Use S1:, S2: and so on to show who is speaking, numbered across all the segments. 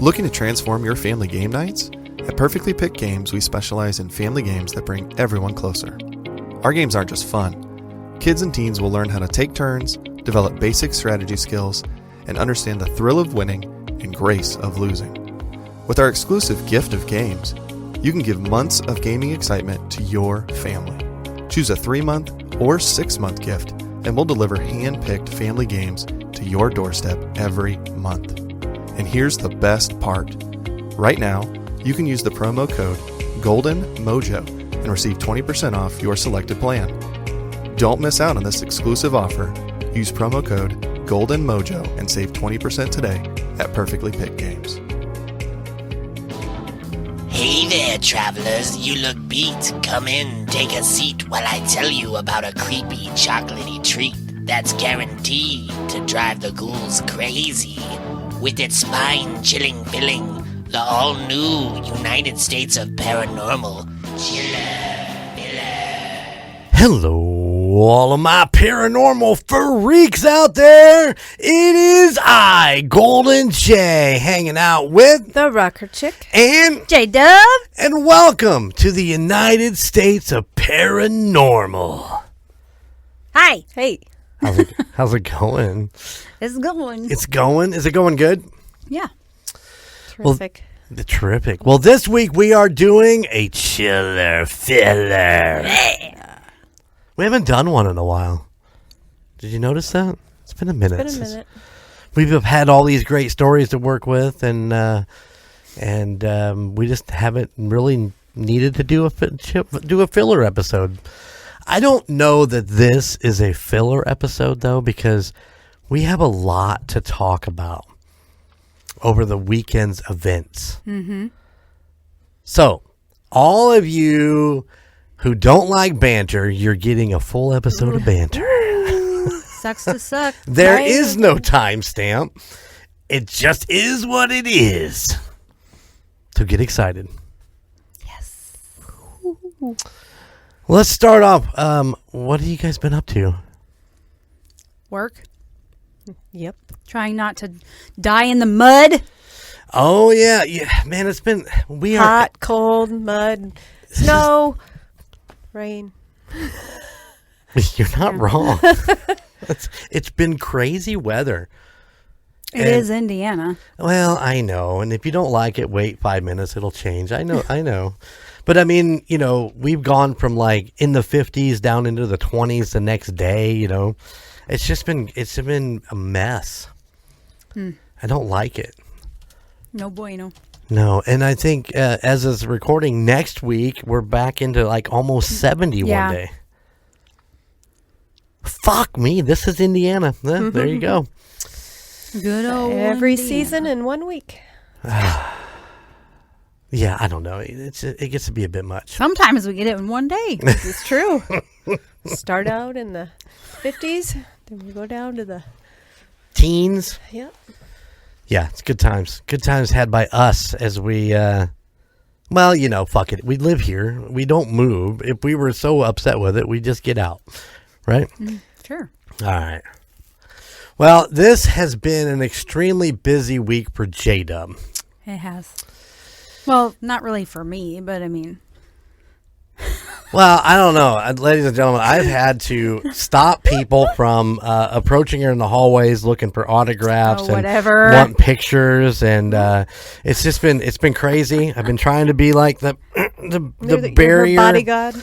S1: Looking to transform your family game nights? At Perfectly Picked Games, we specialize in family games that bring everyone closer. Our games aren't just fun. Kids and teens will learn how to take turns, develop basic strategy skills, and understand the thrill of winning and grace of losing. With our exclusive gift of games, you can give months of gaming excitement to your family. Choose a 3-month or 6-month gift, and we'll deliver hand-picked family games to your doorstep every month. And here's the best part. Right now, you can use the promo code GOLDENMOJO and receive 20% off your selected plan. Don't miss out on this exclusive offer. Use promo code GOLDENMOJO and save 20% today at Perfectly Picked Games.
S2: Hey there, travelers. You look beat. Come in, take a seat while I tell you about a creepy, chocolatey treat that's guaranteed to drive the ghouls crazy. With its spine-chilling filling, the all-new United States of Paranormal Chiller Filler.
S3: Hello, all of my paranormal freaks out there. It is I, Golden Jay, hanging out with
S4: the Rocker Chick
S3: and
S4: Jdubb,
S3: and welcome to the United States of Paranormal.
S4: Hi. Hey.
S3: How's it going?
S4: It's going.
S3: It's going? Is it going good?
S4: Yeah. Terrific.
S3: Well, terrific. Well, this week we are doing a chiller filler.
S4: Yeah.
S3: We haven't done one in a while. Did you notice that? It's been a minute. We've had all these great stories to work with, and we just haven't really needed to do a filler episode. I don't know that this is a filler episode, though, because we have a lot to talk about over the weekend's events. Mm-hmm. So, all of you who don't like banter, you're getting a full episode of banter.
S4: Sucks to suck.
S3: There is no timestamp. It just is what it is. So get excited.
S4: Yes.
S3: Let's start off. What have you guys been up to?
S4: Work. Yep. Trying not to die in the mud.
S3: Oh, yeah. Man, it's been...
S5: Hot, cold, mud, snow, rain.
S3: You're not wrong. It's been crazy weather.
S4: It is Indiana.
S3: Well, I know. And if you don't like it, wait 5 minutes. It'll change. I know. But I mean, we've gone from like in the 50s down into the 20s the next day, It's been a mess. I don't like it.
S4: No bueno.
S3: No, and I think as is recording next week, we're back into like almost 70 one day. Fuck me, this is Indiana. There you go.
S4: Good old
S5: Every
S4: Indiana.
S5: season in 1 week.
S3: Yeah, I don't know. It gets to be a bit much.
S4: Sometimes we get it in one day.
S5: It's true. Start out in the 50s, then we go down to the
S3: Teens.
S5: Yep.
S3: Yeah, it's good times. Good times had by us as we, fuck it. We live here. We don't move. If we were so upset with it, we just get out. Right?
S4: Sure.
S3: All right. Well, this has been an extremely busy week for Jdubb.
S4: It has. Well, not really for me, but I mean...
S3: Well, I don't know. Ladies and gentlemen, I've had to stop people from approaching her in the hallways looking for autographs and want pictures, and it's been crazy. I've been trying to be like the barrier.
S5: Bodyguard.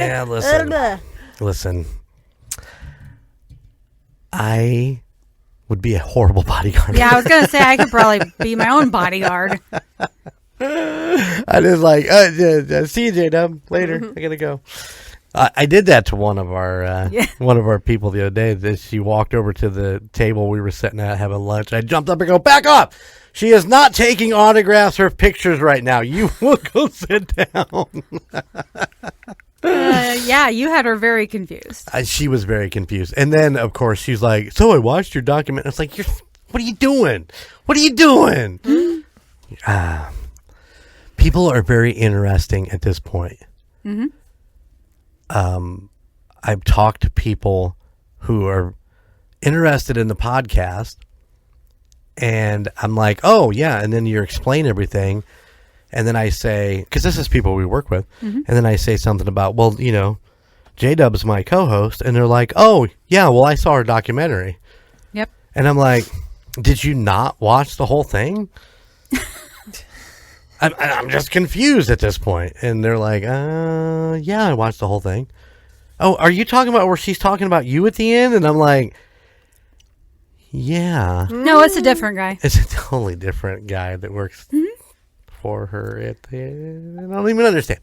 S3: Yeah, listen. I would be a horrible bodyguard.
S4: Yeah, I was going to say I could probably be my own bodyguard.
S3: I just like, see you, Jdubb, later. I gotta go. I did that to one of our people the other day. That she walked over to the table we were sitting at having lunch. I jumped up and go, back up. She is not taking autographs or pictures right now. You will go sit down.
S4: Yeah, you had her very confused.
S3: She was very confused. And then, of course, she's like, so I watched your document. It's like, what are you doing? What are you doing? People are very interesting at this point. Mm-hmm. I've talked to people who are interested in the podcast, And I'm like, oh, yeah. And then you explain everything. And then I say, because this is people we work with. And then I say something about, well, Jdubb's my co-host. And they're like, oh, yeah, well, I saw her documentary.
S4: Yep.
S3: And I'm like, did you not watch the whole thing? I'm just confused at this point. And they're like, yeah, I watched the whole thing. Oh, are you talking about where she's talking about you at the end? And I'm like, yeah.
S4: No, it's a different guy.
S3: It's a totally different guy that works for her at the end. I don't even understand.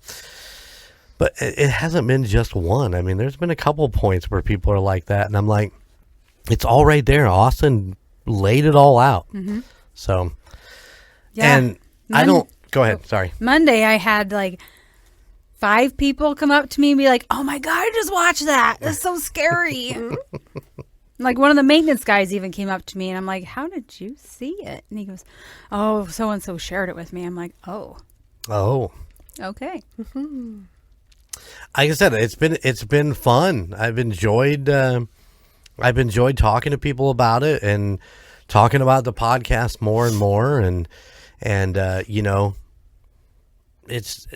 S3: But it hasn't been just one. I mean, there's been a couple points where people are like that. And I'm like, it's all right there. Austin laid it all out. So,
S4: Yeah.
S3: and I don't, go ahead. Sorry.
S4: Monday, I had like 5 people come up to me and be like, oh my God, I just watched that. That's so scary. Like one of the maintenance guys even came up to me and I'm like, how did you see it? And he goes, oh, so-and-so shared it with me. I'm like, oh.
S3: Oh.
S4: Okay.
S3: Like I said, it's been fun. I've enjoyed talking to people about it and talking about the podcast more and more. And it's,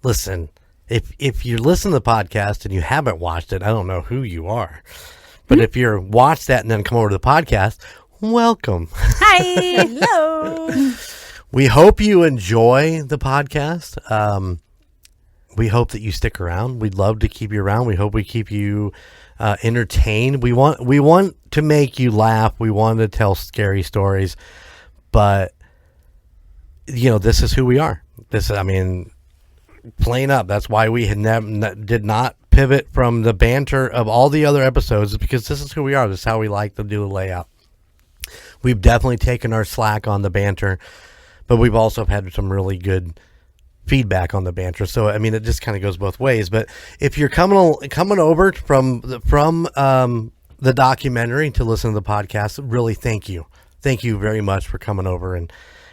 S3: listen, if you listen to the podcast and you haven't watched it, I don't know who you are. But if you're watch that and then come over to the podcast, welcome.
S4: Hi.
S5: Hello.
S3: We hope you enjoy the podcast. We hope that you stick around. We'd love to keep you around. We hope we keep you entertained. We want to make you laugh. We want to tell scary stories. But this is who we are. Plain up. That's why we did not pivot from the banter of all the other episodes, because this is who we are. This is how we like to do the layout. We've definitely taken our slack on the banter, but we've also had some really good feedback on the banter. So, it just kind of goes both ways. But if you're coming over from the documentary to listen to the podcast, really thank you. Thank you very much for coming over,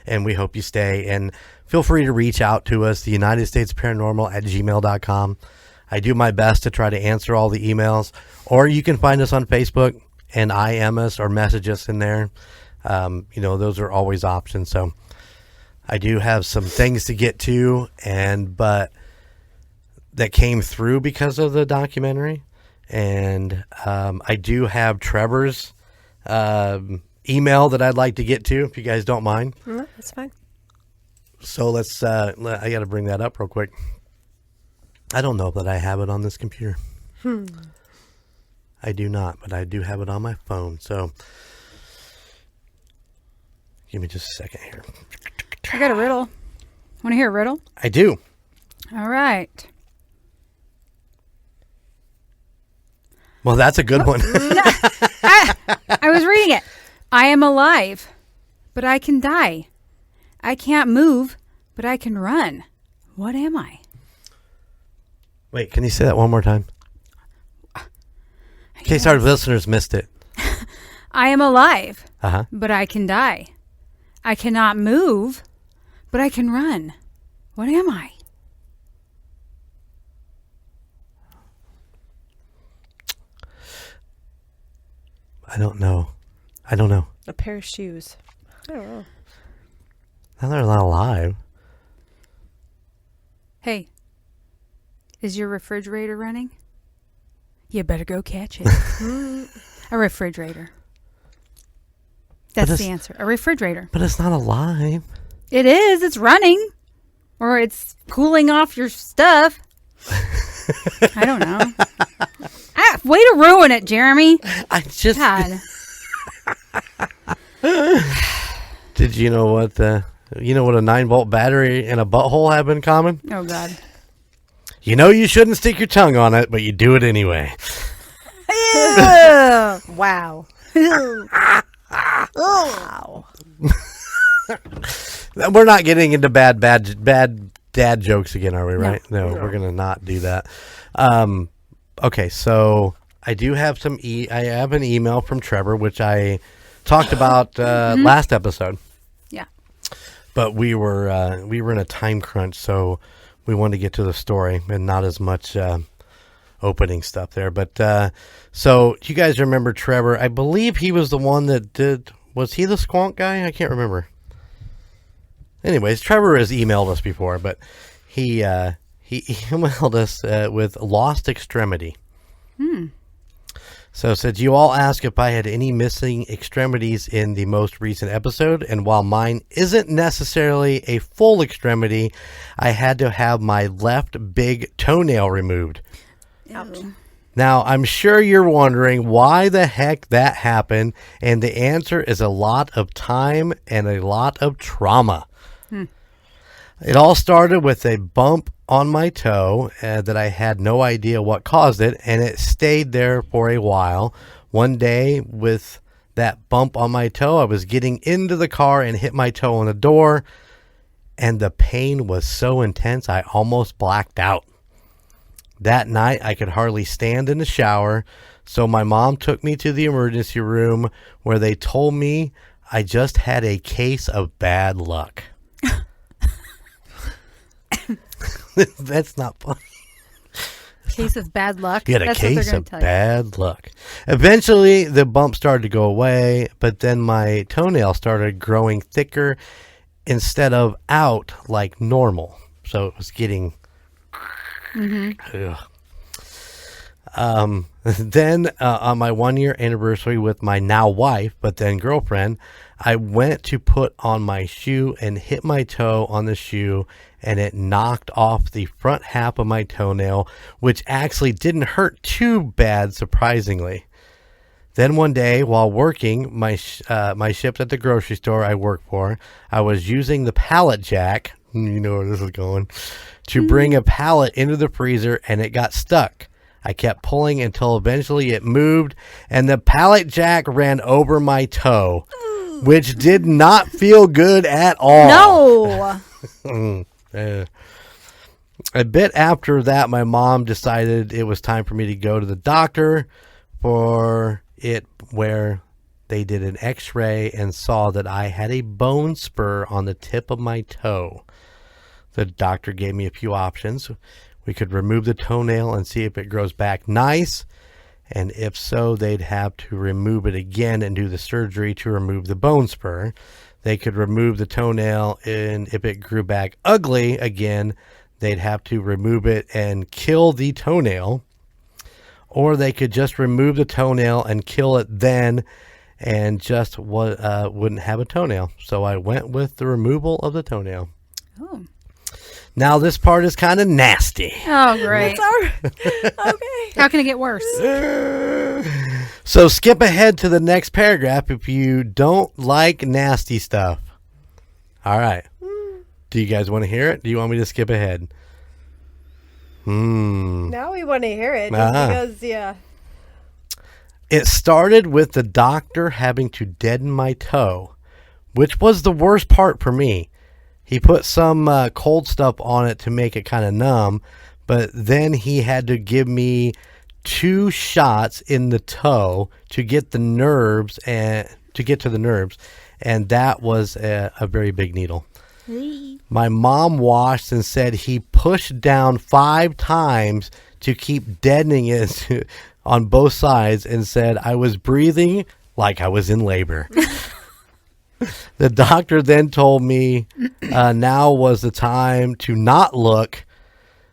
S3: and we hope you stay. And feel free to reach out to us, the United States Paranormal at gmail.com. I do my best to try to answer all the emails, or you can find us on Facebook and IM us or message us in there. Those are always options. So I do have some things to get to, but that came through because of the documentary. And I do have Trevor's email that I'd like to get to, if you guys don't mind.
S5: That's fine.
S3: So let's, I got to bring that up real quick. I don't know that I have it on this computer. I do not, but I do have it on my phone. So give me just a second here.
S4: I got a riddle. Want to hear a riddle?
S3: I do.
S4: All right.
S3: Well, that's a good one.
S4: I was reading it. I am alive, but I can die. I can't move, but I can run. What am I?
S3: Wait, can you say that one more time? In case our listeners missed it.
S4: I am alive,
S3: Uh-huh.
S4: but I can die. I cannot move, but I can run. What am I?
S3: I don't know.
S5: A pair of shoes. I don't know.
S3: Now they're not alive.
S4: Hey, is your refrigerator running? You better go catch it. A refrigerator. That's the answer. A refrigerator.
S3: But it's not alive.
S4: It is. It's running. Or it's cooling off your stuff. I don't know. Way to ruin it, Jeremy.
S3: I just...
S4: God.
S3: Did you know what a 9-volt battery and a butthole have in common?
S4: Oh, God.
S3: You know you shouldn't stick your tongue on it, but you do it anyway.
S5: Wow.
S3: Wow. We're not getting into bad dad jokes again, are we, right? No, we're going to not do that. Okay, so I do have I have an email from Trevor, which I talked about last episode.
S4: Yeah.
S3: But we were in a time crunch, so we wanted to get to the story and not as much opening stuff there. But so you guys remember Trevor? I believe he was the one that Was he the squonk guy? I can't remember. Anyways, Trevor has emailed us before, but he emailed us with lost extremity. So it said, you all asked if I had any missing extremities in the most recent episode, and while mine isn't necessarily a full extremity, I had to have my left big toenail removed.
S4: Ouch.
S3: Now, I'm sure you're wondering why the heck that happened, and the answer is a lot of time and a lot of trauma. It all started with a bump on my toe that I had no idea what caused it, and it stayed there for a while. One day, with that bump on my toe, I was getting into the car and hit my toe on the door, and the pain was so intense I almost blacked out. That night, I could hardly stand in the shower, so my mom took me to the emergency room where they told me I just had a case of bad luck. That's not funny.
S4: Case of bad luck.
S3: You had a
S4: That's what they're
S3: case
S4: gonna
S3: of
S4: tell you.
S3: bad luck. Eventually, the bump started to go away, but then my toenail started growing thicker instead of out like normal. So it was getting... Ugh. Then on my 1-year anniversary with my now wife, but then girlfriend, I went to put on my shoe and hit my toe on the shoe, and it knocked off the front half of my toenail, which actually didn't hurt too bad, surprisingly. Then one day, while working my shift at the grocery store I work for, I was using the pallet jack, you know where this is going, to bring a pallet into the freezer, and it got stuck. I kept pulling until eventually it moved, and the pallet jack ran over my toe, which did not feel good at all.
S4: No.
S3: A bit after that, my mom decided it was time for me to go to the doctor for it, where they did an x-ray and saw that I had a bone spur on the tip of my toe. The doctor gave me a few options. We could remove the toenail and see if it grows back nice, and if so, they'd have to remove it again and do the surgery to remove the bone spur. They could remove the toenail, and if it grew back ugly again, they'd have to remove it and kill the toenail. Or they could just remove the toenail and kill it then, and just wouldn't have a toenail. So I went with the removal of the toenail.
S4: Oh.
S3: Now this part is kind of nasty.
S4: Oh, great.
S5: Okay.
S4: How can it get worse?
S3: So skip ahead to the next paragraph if you don't like nasty stuff. All right. Do you guys want to hear it? Do you want me to skip ahead?
S5: Now we want to hear it just because, yeah.
S3: It started with the doctor having to deaden my toe, which was the worst part for me. He put some cold stuff on it to make it kind of numb, but then he had to give me 2 shots in the toe to get the nerves and to get to the nerves, and that was a very big needle. My mom washed and said he pushed down 5 times to keep deadening it on both sides, and said I was breathing like I was in labor. The doctor then told me now was the time to not look,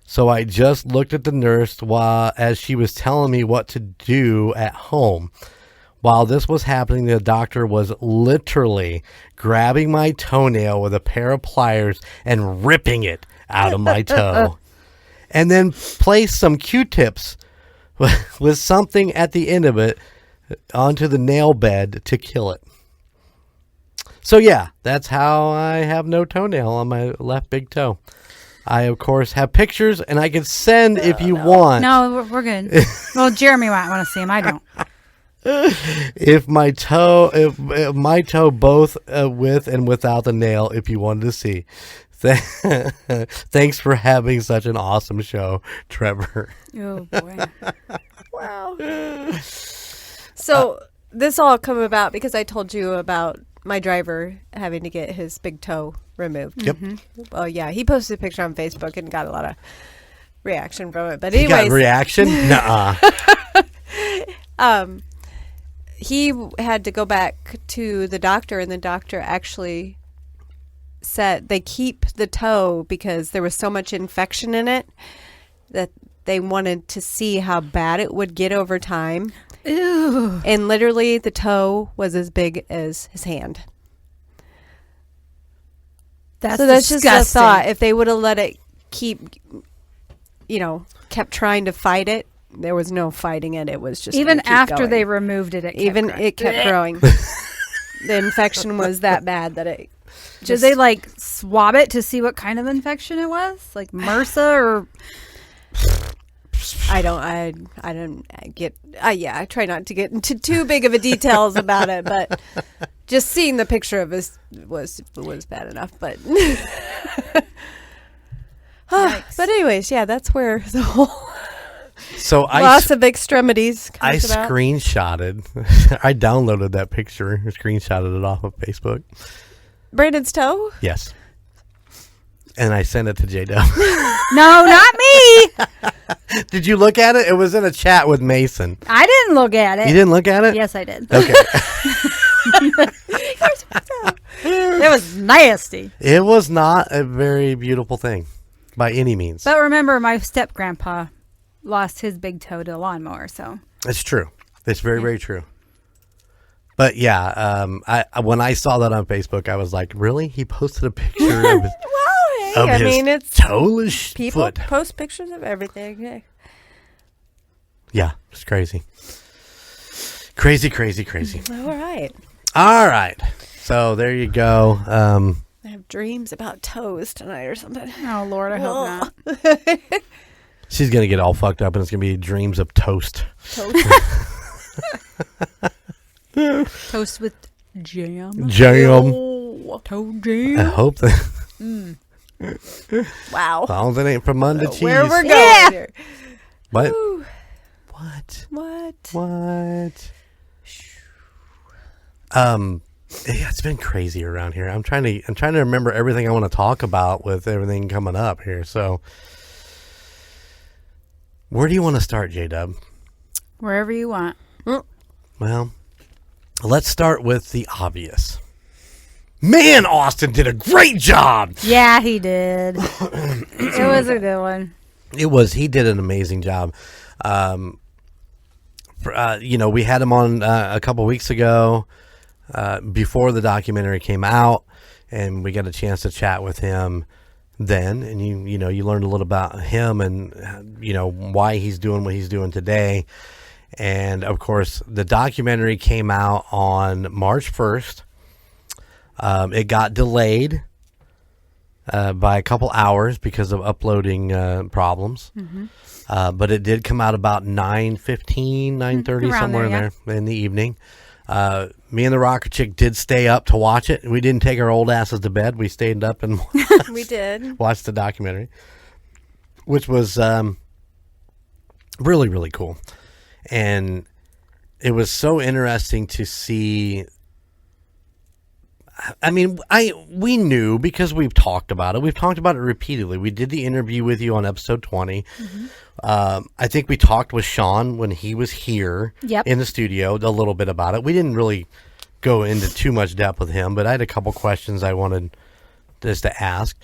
S3: so I just looked at the nurse as she was telling me what to do at home. While this was happening, the doctor was literally grabbing my toenail with a pair of pliers and ripping it out of my toe. And then placed some Q-tips with something at the end of it onto the nail bed to kill it. So yeah, that's how I have no toenail on my left big toe. I, of course, have pictures, and I can send if you want.
S4: No, we're good. Well, Jeremy might want to see him. I don't.
S3: If my toe both with and without the nail, if you wanted to see. Thanks for having such an awesome show, Trevor.
S4: Oh, boy.
S5: Wow. So this all come about because I told you about my driver having to get his big toe removed.
S3: Yep.
S5: Well, yeah, he posted a picture on Facebook and got a lot of reaction from it. But
S3: You got
S5: anyways,
S3: reaction? Nuh-uh.
S5: he had to go back to the doctor, and the doctor actually said they keep the toe because there was so much infection in it that they wanted to see how bad it would get over time.
S4: Ew.
S5: And literally the toe was as big as his hand.
S4: That's
S5: That's
S4: disgusting.
S5: just a thought. If they would have let it kept trying to fight it, there was no fighting it. It was just
S4: Even
S5: gonna keep
S4: after
S5: going.
S4: they removed it,
S5: it kept growing. The infection was that bad that it.
S4: Did they like swab it to see what kind of infection it was? Like MRSA or
S5: I try not to get into too big of a details about it, but just seeing the picture of this was bad enough. But but anyways, yeah, that's where the whole
S3: So
S5: loss of extremities
S3: I
S5: comes about.
S3: screenshotted. I downloaded that picture, screenshotted it off of Facebook.
S5: Brandon's toe?
S3: Yes. And I sent it to Jdubb.
S4: no, not me.
S3: Did you look at it? It was in a chat with Mason.
S4: I didn't look at it.
S3: You didn't look at it?
S4: Yes, I did.
S3: Okay.
S4: It was nasty.
S3: It was not a very beautiful thing by any means.
S4: But remember, my step grandpa lost his big toe to a lawnmower. So
S3: It's true. It's very, very true. But yeah, when I saw that on Facebook, I was like, really? He posted a picture of his,
S5: Well, hey,
S3: of his
S5: it's
S3: toeless
S5: people
S3: foot.
S5: post pictures of everything. Hey.
S3: Yeah, it's crazy. Crazy, crazy, crazy.
S5: All right.
S3: All right. So there you go.
S5: I have dreams about toes tonight or something.
S4: oh Lord, I hope not.
S3: She's going to get all fucked up and it's going to be dreams of toast.
S4: Toast with jam.
S3: Jam.
S4: Toe
S3: I
S4: jam.
S3: hope that.
S5: Wow.
S3: As long as it ain't from under cheese.
S5: Where we're going
S4: Yeah.
S5: here.
S3: What?
S5: Woo.
S3: What?
S5: What?
S3: What? Yeah, it's been crazy around here. I'm trying to remember everything I want to talk about with everything coming up here. So, where do you want to start, Jdubb?
S4: Wherever you want.
S3: Well, let's start with the obvious. Man, Austin did a great job.
S4: Yeah, he did. It was a good one.
S3: He did an amazing job. We had him on a couple weeks ago before the documentary came out, and we got a chance to chat with him then. And you learned a little about him and why he's doing what he's doing today. And of course, the documentary came out on March 1st. It got delayed by a couple hours because of uploading problems. Mm-hmm. But it did come out about 9:15, 9:30,
S4: Around
S3: somewhere
S4: there,
S3: in there in the evening. Me and the Rocker Chick did stay up to watch it. We didn't take our old asses to bed. We stayed up and
S5: We did.
S3: watched the documentary, which was really, really cool. And it was so interesting to see. I mean, we knew because we've talked about it. We've talked about it repeatedly. We did the interview with you on episode 20. Mm-hmm. I think we talked with Sean when he was here in the studio a little bit about it. We didn't really go into too much depth with him, but I had a couple questions I wanted just to ask.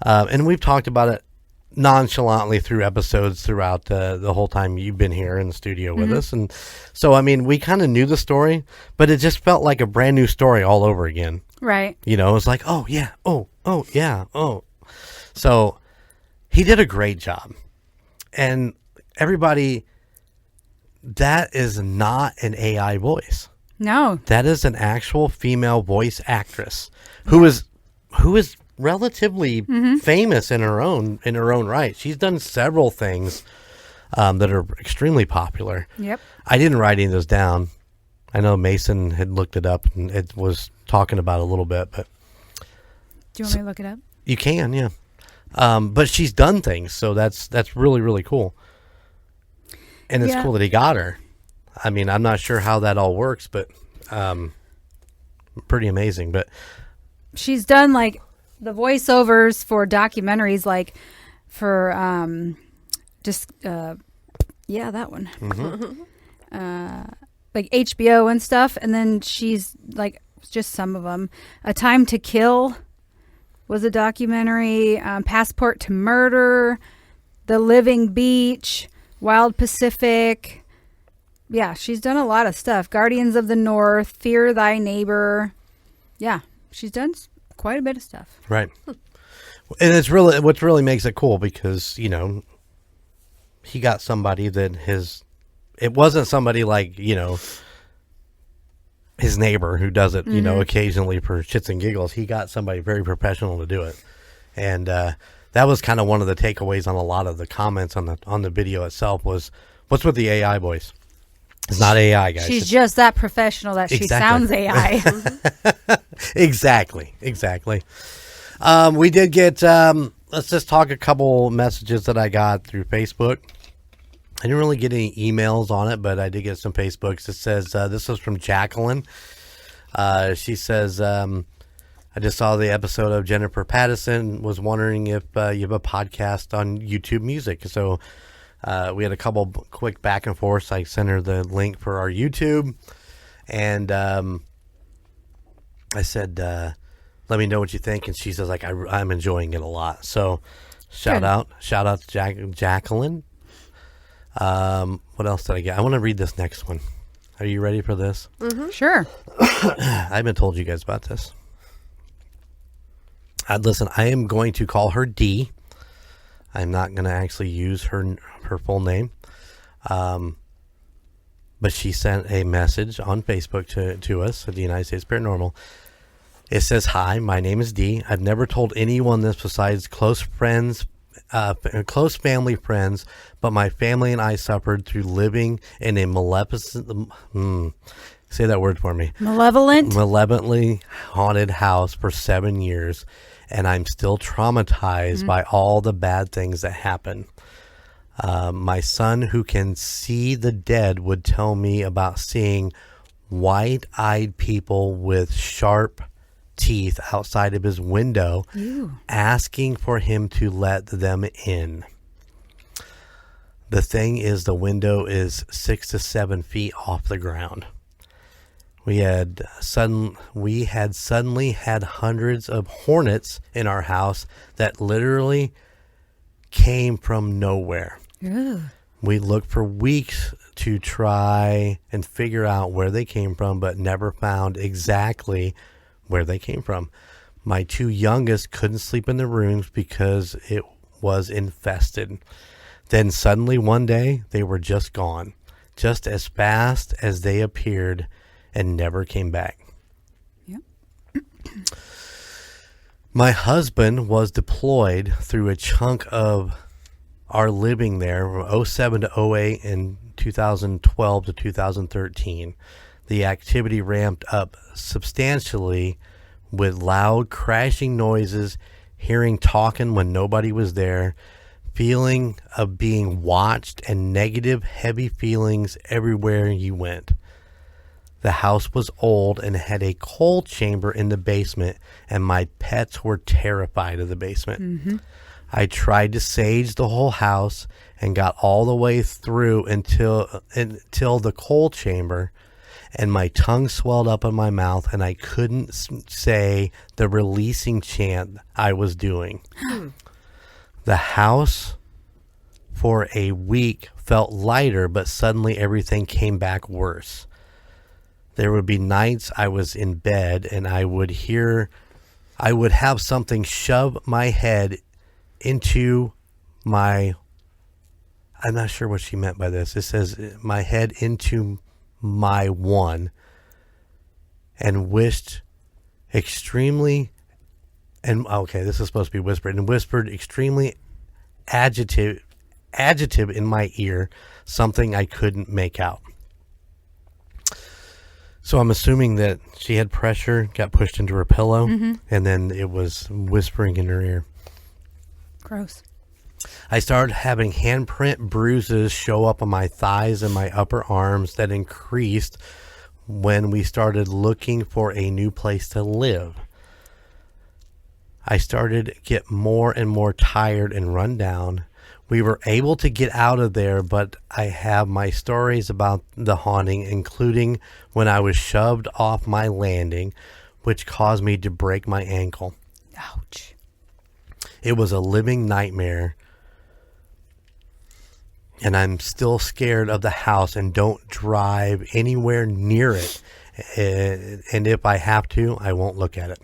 S3: And we've talked about it nonchalantly through episodes throughout the whole time you've been here in the studio with us. And so, I mean, we kind of knew the story, but it just felt like a brand new story all over again.
S4: Right.
S3: It was like, oh, yeah, oh, yeah, oh. So he did a great job. And everybody, that is not an AI voice.
S4: No.
S3: That is an actual female voice actress who is relatively famous in her own right. She's done several things that are extremely popular.
S4: Yep.
S3: I didn't write any of those down. I know Mason had looked it up and it was talking about it a little bit, but
S4: Do you want me to look it up?
S3: you can, yeah. But she's done things, so that's really, really cool. And it's cool that he got her. I mean, I'm not sure how that all works, but pretty amazing. But
S4: She's done like the voiceovers for documentaries, like for that one. like HBO and stuff, and then she's like just some of them. A Time to Kill was a documentary. Passport to Murder, The Living Beach, Wild Pacific. Yeah, she's done a lot of stuff. Guardians of the North, Fear Thy Neighbor. Yeah, she's done quite a bit of stuff.
S3: Right. And it's really what really makes it cool because, you know, he got somebody that it wasn't somebody like, you know, his neighbor who does it, you know, occasionally for shits and giggles. He got somebody very professional to do it. And that was kind of one of the takeaways on a lot of the comments on the video itself was, what's with the AI voice? It's not AI, guys.
S4: She's just that professional that she sounds AI.
S3: Exactly. We did get, let's just talk a couple messages that I got through Facebook. I didn't really get any emails on it, but I did get some Facebooks. It says, this was from Jacqueline. She says, I just saw the episode of Jennifer Patterson, was wondering if you have a podcast on YouTube Music. So we had a couple quick back and forths. I sent her the link for our YouTube, and I said, let me know what you think. And she says, like, I'm enjoying it a lot. So shout out to Jacqueline. What else did I get? I want to read this next one. Are you ready for this?
S4: Mm-hmm. Sure.
S3: I haven't told you guys about this. Listen, I am going to call her D. I'm not going to actually use her full name. But she sent a message on Facebook to us at the United States Paranormal. It says, "Hi, my name is D. I've never told anyone this besides close friends, close family friends, but my family and I suffered through living in a say that word for me. Malevolently haunted house for 7 years, and I'm still traumatized by all the bad things that happen. My son, who can see the dead, would tell me about seeing white-eyed people with sharp teeth outside of his window, asking for him to let them in. The thing is, the window is 6 to 7 feet off the ground. We had suddenly had hundreds of hornets in our house that literally came from nowhere.
S4: Ew.
S3: We looked for weeks to try and figure out where they came from, but never found exactly where they came from. My two youngest couldn't sleep in their rooms because it was infested. Then suddenly one day they were just gone, just as fast as they appeared, and never came back.
S4: Yep.
S3: My husband was deployed through a chunk of our living there from 07 to 08 and 2012 to 2013. The activity ramped up substantially with loud crashing noises, hearing talking when nobody was there, feeling of being watched, and negative, heavy feelings everywhere you went. The house was old and had a coal chamber in the basement, and my pets were terrified of the basement. Mm-hmm. I tried to sage the whole house and got all the way through until the coal chamber, and my tongue swelled up in my mouth, and I couldn't say the releasing chant I was doing. The house for a week felt lighter, but suddenly everything came back worse. There would be nights I was in bed and I would have something shove my head into my, I'm not sure what she meant by this. It says my head into my one, and wished extremely, and okay, this is supposed to be whispered, and whispered extremely adjective in my ear, something I couldn't make out. So I'm assuming that she had pressure, got pushed into her pillow, and then it was whispering in her ear.
S4: Gross.
S3: I started having handprint bruises show up on my thighs and my upper arms that increased when we started looking for a new place to live. I started to get more and more tired and run down. We were able to get out of there, but I have my stories about the haunting, including when I was shoved off my landing, which caused me to break my ankle.
S4: Ouch.
S3: It was a living nightmare. And I'm still scared of the house and don't drive anywhere near it. And if I have to, I won't look at it.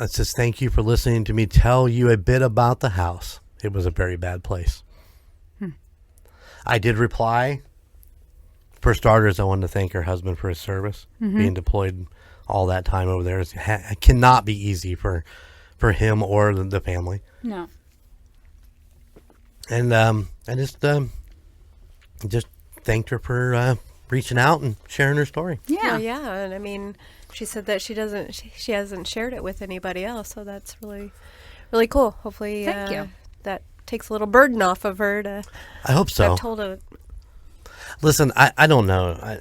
S3: Let's just thank you for listening to me tell you a bit about the house. It was a very bad place. I did reply. For starters, I wanted to thank her husband for his service, being deployed all that time over there. It cannot be easy for him or the family.
S4: No.
S3: And I just thanked her for reaching out and sharing her story.
S4: Yeah.
S5: Well, yeah, and I mean, she said that she hasn't shared it with anybody else, so that's really, really cool. Hopefully,
S4: Thank you.
S5: That takes a little burden off of her.
S3: I hope so.
S5: I've told her.
S3: Listen, I don't know,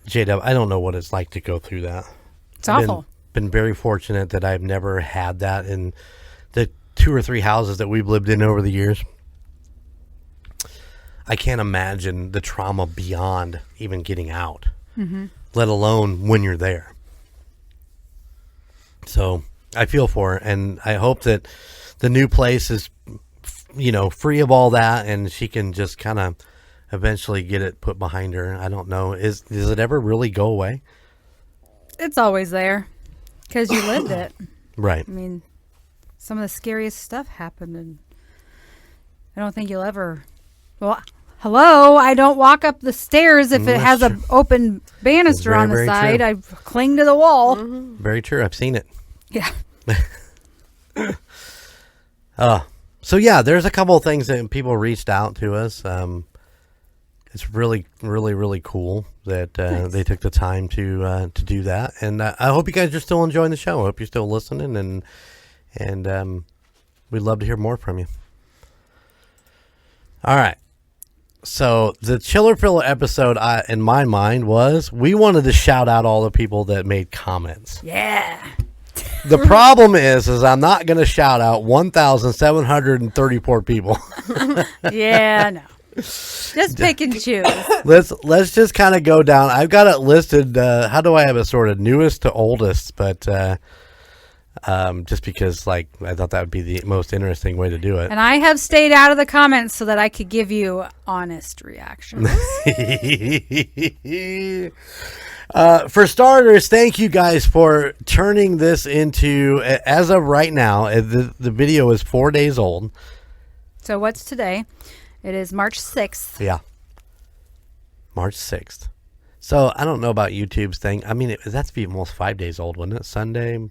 S3: Jdubb, I don't know what it's like to go through that.
S4: It's awful.
S3: Been very fortunate that I've never had that in the 2 or 3 houses that we've lived in over the years. I can't imagine the trauma beyond even getting out, let alone when you're there. So I feel for her, and I hope that the new place is, free of all that, and she can just kind of eventually get it put behind her. I don't know. Does it ever really go away?
S4: It's always there because you lived it.
S3: Right.
S4: I mean, some of the scariest stuff happened, and I don't think you'll ever. Well, hello, I don't walk up the stairs if it has an open banister
S3: Very,
S4: on the
S3: very
S4: side.
S3: true.
S4: I cling to the wall.
S3: Very true. I've seen it.
S4: Yeah.
S3: So yeah, there's a couple of things that people reached out to us. It's really, really, really cool that they took the time to do that, and I hope you guys are still enjoying the show. I hope you're still listening, and we'd love to hear more from you. All right. So the Chiller Filler episode, in my mind, was we wanted to shout out all the people that made comments.
S4: Yeah.
S3: The problem is I'm not going to shout out 1,734 people.
S4: Yeah, no. Just pick and choose.
S3: Let's just kind of go down. I've got it listed. How do I have it sorted? Newest to oldest, but just because I thought that would be the most interesting way to do it.
S4: And I have stayed out of the comments so that I could give you honest reactions.
S3: For starters, thank you guys for turning this into, as of right now, the video is 4 days old.
S4: So what's today? It is March 6th.
S3: Yeah. March 6th. So I don't know about YouTube's thing. I mean, that's be almost 5 days old, wouldn't it? Sunday,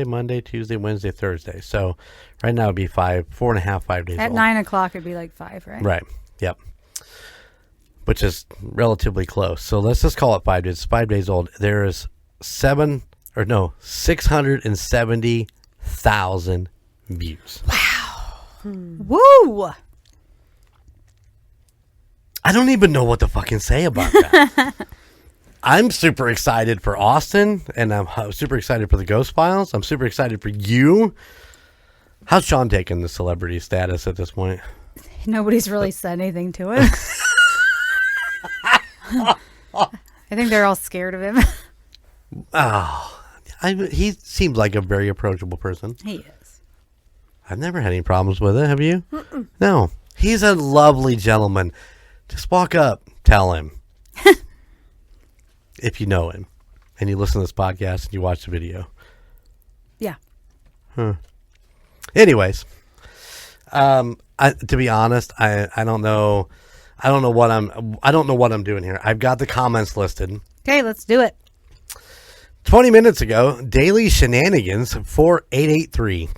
S3: Monday, Tuesday, Wednesday, Thursday. So right now it'd be 4.5, 5 days
S4: At
S3: old.
S4: 9 o'clock, it'd be like 5, right?
S3: Right. Yep. Which is relatively close. So let's just call it 5 days. It's 5 days old. There is 670,000 views.
S4: Wow. Woo!
S3: I don't even know what to fucking say about that. I'm super excited for Austin, and I'm super excited for the Ghost Files. I'm super excited for you. How's Sean taking the celebrity status at this point?
S4: Nobody's really said anything to it. I think they're all scared of him.
S3: He seems like a very approachable person.
S4: He is.
S3: I've never had any problems with it. Have you? Mm-mm. No. He's a lovely gentleman. Just walk up, tell him. If you know him and you listen to this podcast and you watch the video.
S4: Yeah.
S3: Huh. Anyways, to be honest, I don't know what I'm doing here. I've got the comments listed.
S4: Okay, let's do it.
S3: 20 minutes ago, Daily Shenanigans 4883.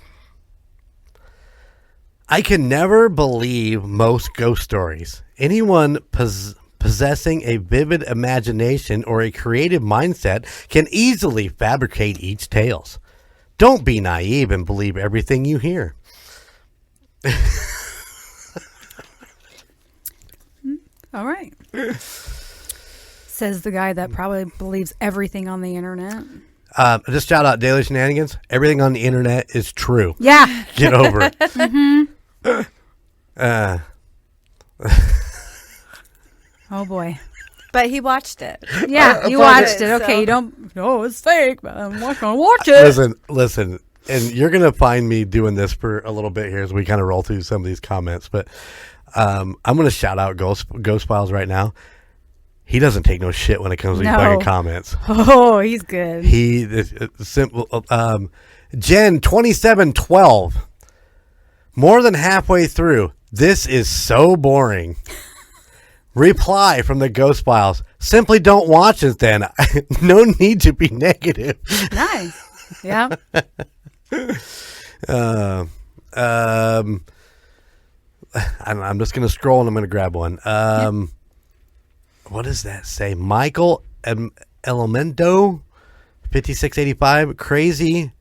S3: I can never believe most ghost stories. Anyone possessing a vivid imagination or a creative mindset can easily fabricate each tales. Don't be naive and believe everything you hear.
S4: All right. Says the guy that probably believes everything on the internet.
S3: Just shout out Daily Shenanigans. Everything on the internet is true.
S4: Yeah.
S3: Get over it.
S4: Oh boy.
S5: But he watched it.
S4: Yeah, you
S5: But
S4: watched it.
S5: so-
S4: Okay, you don't. No, it's fake, but I'm not gonna watch it.
S3: Listen, and you're gonna find me doing this for a little bit here as we kind of roll through some of these comments. But I'm gonna shout out Ghost Files right now. He doesn't take no shit when it comes to these
S4: No.
S3: fucking comments.
S4: Oh, he's good.
S3: He is simple. Jen 2712. More than halfway through. This is so boring. Reply from the Ghost Files. Simply don't watch it then. No need to be negative.
S4: Nice. Yeah.
S3: I'm just going to scroll and I'm going to grab one. What does that say? Michael Elemento 5685. Crazy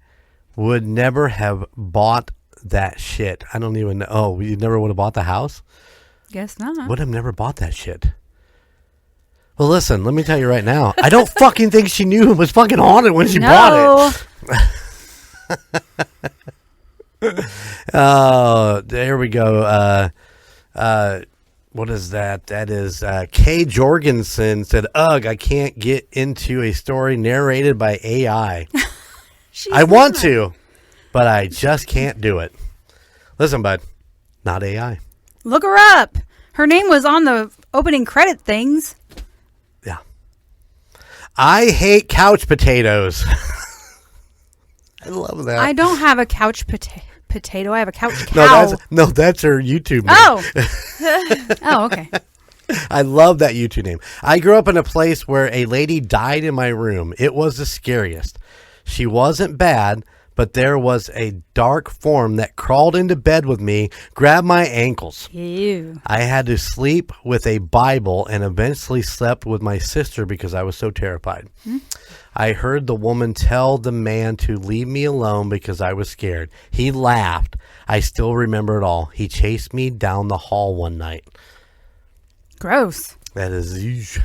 S3: would never have bought that shit. I don't even know. Oh, you never would have bought the house?
S4: Guess not.
S3: Would have never bought that shit. Well, listen, let me tell you right now. I don't fucking think she knew it was fucking haunted when she bought it. Oh, there we go. What is that? That is Kay Jorgensen said, "Ugh, I can't get into a story narrated by AI. I want to, but I just can't do it." Listen, bud, not AI.
S4: Look her up. Her name was on the opening credit things.
S3: Yeah. I hate couch potatoes. I love that.
S4: I don't have a couch potato. I have a couch cow.
S3: That's her YouTube name.
S4: Oh. Oh, okay.
S3: I love that YouTube name. I grew up in a place where a lady died in my room. It was the scariest. She wasn't bad, but there was a dark form that crawled into bed with me, grabbed my ankles.
S4: Ew.
S3: I had to sleep with a Bible and eventually slept with my sister because I was so terrified. I heard the woman tell the man to leave me alone because I was scared. He laughed. I still remember it all. He chased me down the hall one night.
S4: Gross.
S3: That is huge.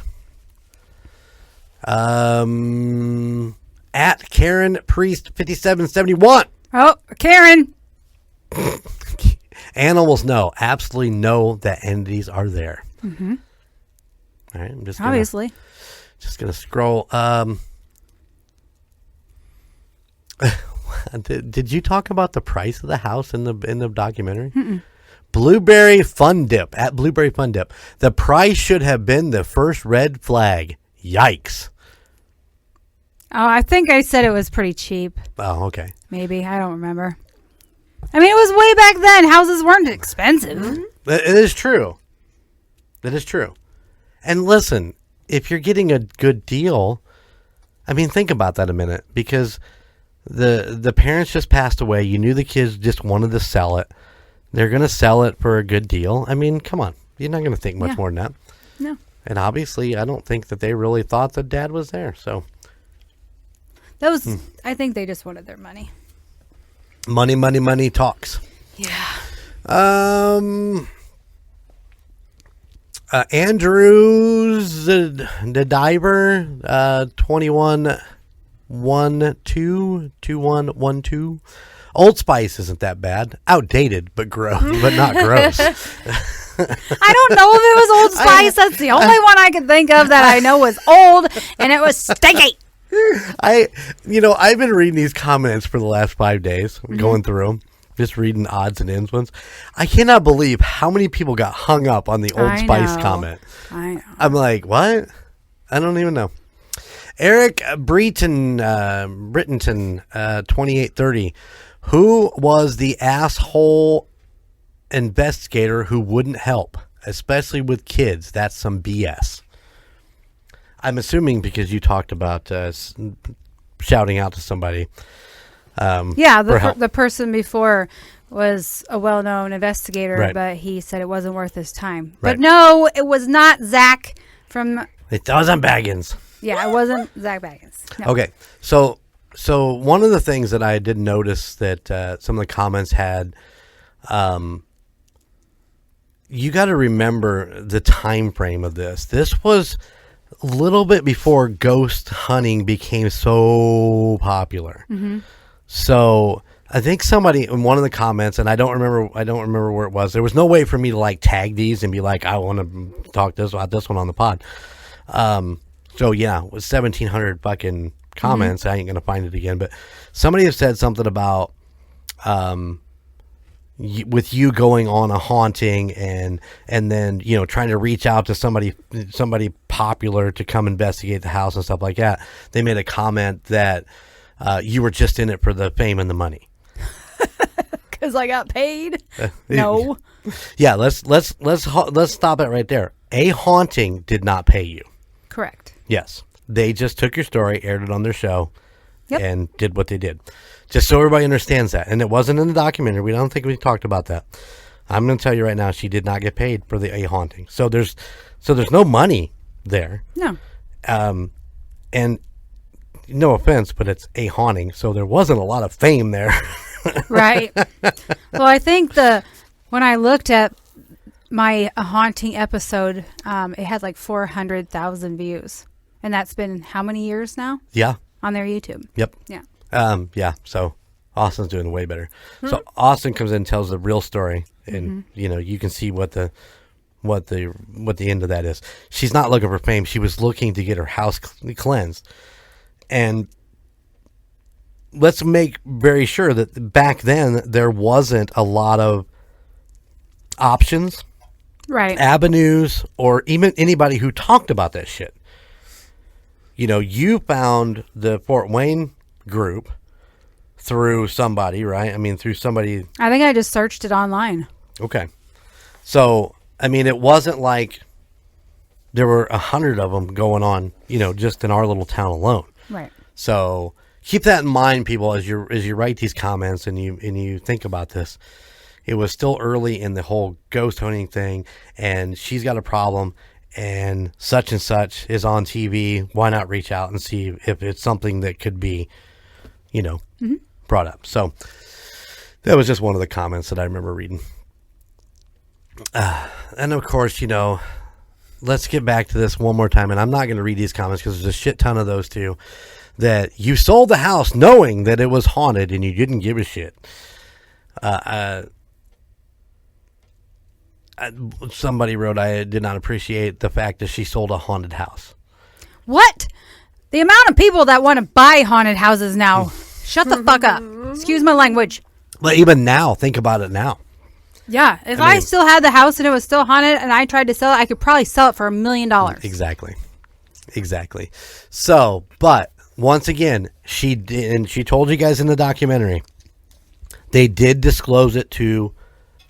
S3: At Karen Priest 5771.
S4: Oh, Karen.
S3: Animals know, absolutely know that entities are there.
S4: Mm-hmm.
S3: All right, I'm just
S4: Obviously.
S3: gonna scroll. Did you talk about the price of the house in the documentary?
S4: Mm-mm.
S3: Blueberry Fun Dip at Blueberry Fun Dip. The price should have been the first red flag. Yikes.
S4: Oh, I think I said it was pretty cheap.
S3: Oh, okay.
S4: Maybe. I don't remember. I mean, it was way back then. Houses weren't expensive.
S3: It is true. That is true. And listen, if you're getting a good deal, I mean, think about that a minute, because the parents just passed away. You knew the kids just wanted to sell it. They're going to sell it for a good deal. I mean, come on. You're not going to think much more than that.
S4: No.
S3: And obviously, I don't think that they really thought that Dad was there. So
S4: That was, I think they just wanted their money.
S3: money, money, money talks.
S4: Yeah.
S3: Andrews the diver 2112. Old Spice isn't that bad. Outdated, but but not gross.
S4: I don't know if it was Old Spice. That's the only one I could think of that I know was old, and it was stinky.
S3: I've been reading these comments for the last 5 days, going through them, just reading odds and ends ones. I cannot believe how many people got hung up on the Old Spice comment.
S4: I know.
S3: I'm like, what? I don't even know. Eric Britton, 2830. Who was the asshole investigator who wouldn't help, especially with kids? That's some BS. I'm assuming because you talked about shouting out to somebody.
S4: Yeah,
S3: for help.
S4: the person before was a well-known investigator,
S3: Right.
S4: but he said it wasn't worth his time.
S3: Right.
S4: But no, it was not Zach from...
S3: It wasn't Baggins.
S4: Yeah, it wasn't Zach Baggins. No.
S3: Okay, so one of the things that I did notice that some of the comments had, you got to remember the time frame of this. This was a little bit before ghost hunting became so popular. So I think somebody in one of the comments, and I don't remember where it was. There was no way for me to like tag these and be like, I want to talk about this one on the pod. So yeah, it was 1,700 fucking comments. I ain't gonna find it again, but somebody has said something about with you going on a haunting and then trying to reach out to somebody popular to come investigate the house and stuff like that. They made a comment that you were just in it for the fame and the money.
S4: Because I got paid. No.
S3: Yeah, let's stop it right there. A haunting did not pay you.
S4: Correct.
S3: Yes, they just took your story, aired it on their show,
S4: Yep.
S3: and did what they did. Just so everybody understands that. And it wasn't in the documentary. Don't think we talked about that. I'm going to tell you right now, she did not get paid for the A haunting. So there's no money there.
S4: No.
S3: And no offense, but it's a haunting, so there wasn't a lot of fame there.
S4: Right. Well, I think when I looked at my haunting episode, it had like 400,000 views. And that's been how many years now?
S3: Yeah.
S4: On their YouTube.
S3: Yep.
S4: Yeah.
S3: Yeah. So Austin's doing way better. So Austin comes in and tells the real story, and you can see what the end of that is. She's not looking for fame. She was looking to get her house cleansed. And let's make very sure that back then there wasn't a lot of options,
S4: Right.
S3: avenues, or even anybody who talked about that shit. You found the Fort Wayne group through somebody, right? I mean, through somebody.
S4: I think I just searched it online.
S3: Okay. So, I mean, it wasn't like there were 100 of them going on, just in our little town alone.
S4: Right.
S3: So keep that in mind, people, as you write these comments and you think about this. It was still early in the whole ghost hunting thing, and she's got a problem, and such is on TV. Why not reach out and see if it's something that could be, brought up? So that was just one of the comments that I remember reading. And of course, let's get back to this one more time. And I'm not going to read these comments because there's a shit ton of those too. That you sold the house knowing that it was haunted and you didn't give a shit. Somebody wrote, I did not appreciate the fact that she sold a haunted house.
S4: What? The amount of people that want to buy haunted houses now. Shut the fuck up. Excuse my language.
S3: But even now, think about it now.
S4: Yeah. If I still had the house and it was still haunted and I tried to sell it, I could probably sell it for $1 million.
S3: Exactly. So, but once again, she did, and she told you guys in the documentary, they did disclose it to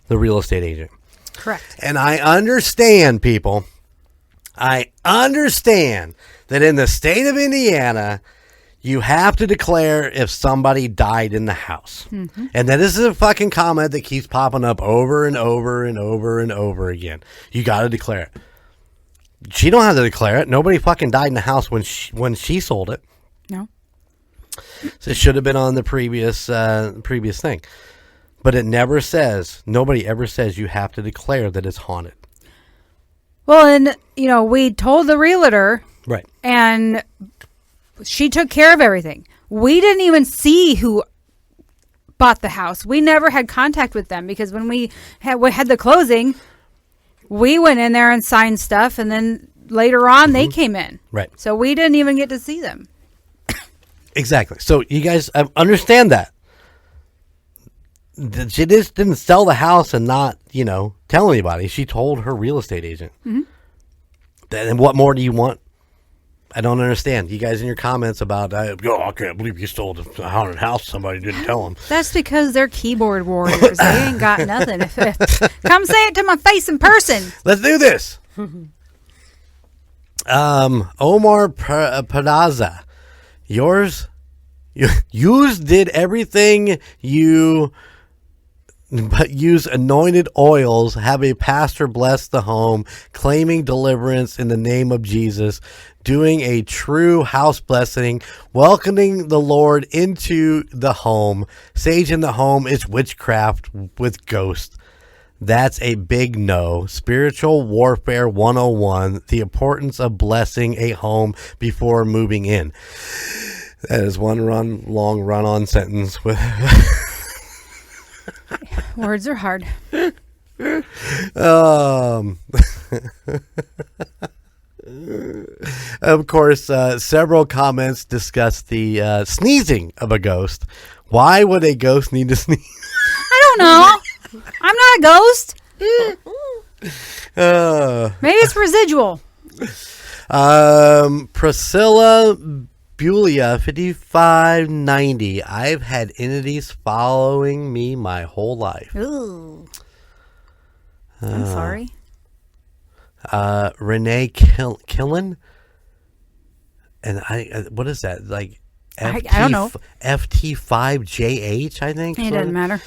S3: the real estate agent.
S4: Correct.
S3: And I understand, people. I understand that in the state of Indiana, you have to declare if somebody died in the house. Mm-hmm. And that is a fucking comment that keeps popping up over and over and over and over again. You got to declare it. She don't have to declare it. Nobody fucking died in the house when she sold it.
S4: No.
S3: So it should have been on the previous thing. But it never says, nobody ever says you have to declare that it's haunted.
S4: Well, and, we told the realtor.
S3: Right.
S4: And she took care of everything. We didn't even see who bought the house. We never had contact with them because when we had the closing, we went in there and signed stuff. And then later on, they came in.
S3: Right.
S4: So we didn't even get to see them.
S3: Exactly. So you guys understand that. She just didn't sell the house and not, tell anybody. She told her real estate agent. Mm-hmm. And what more do you want? I don't understand. You guys in your comments about, I can't believe you sold a haunted house. Somebody didn't tell them.
S4: That's because they're keyboard warriors. They ain't got nothing. Come say it to my face in person.
S3: Let's do this. Omar Padaza. You did everything but use anointed oils, have a pastor bless the home, claiming deliverance in the name of Jesus, doing a true house blessing, welcoming the Lord into the home. Sage in the home is witchcraft with ghosts. That's a big no. Spiritual Warfare 101, the importance of blessing a home before moving in. That is one long run-on sentence. With
S4: Words are hard.
S3: Of course, several comments discuss the sneezing of a ghost. Why would a ghost need to sneeze?
S4: I don't know. I'm not a ghost. Maybe it's residual.
S3: Priscilla Bulia 5590. I've had entities following me my whole life.
S4: Ooh. I'm sorry.
S3: Renee Killen. And what is that? Like
S4: I don't know.
S3: FT5JH, I think.
S4: It doesn't matter.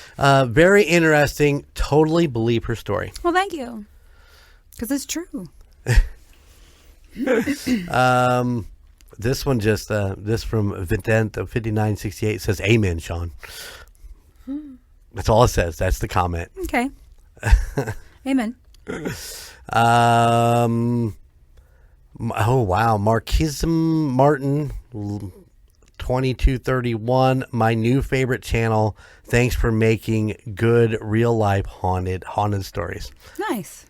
S3: Very interesting. Totally believe her story.
S4: Well, thank you. Because it's true.
S3: This one just, this from Vident of 5968 says, Amen, Sean. That's all it says. That's the comment.
S4: Okay. Amen.
S3: Oh, wow. Marquism Martin 2231, my new favorite channel. Thanks for making good real life haunted stories.
S4: Nice.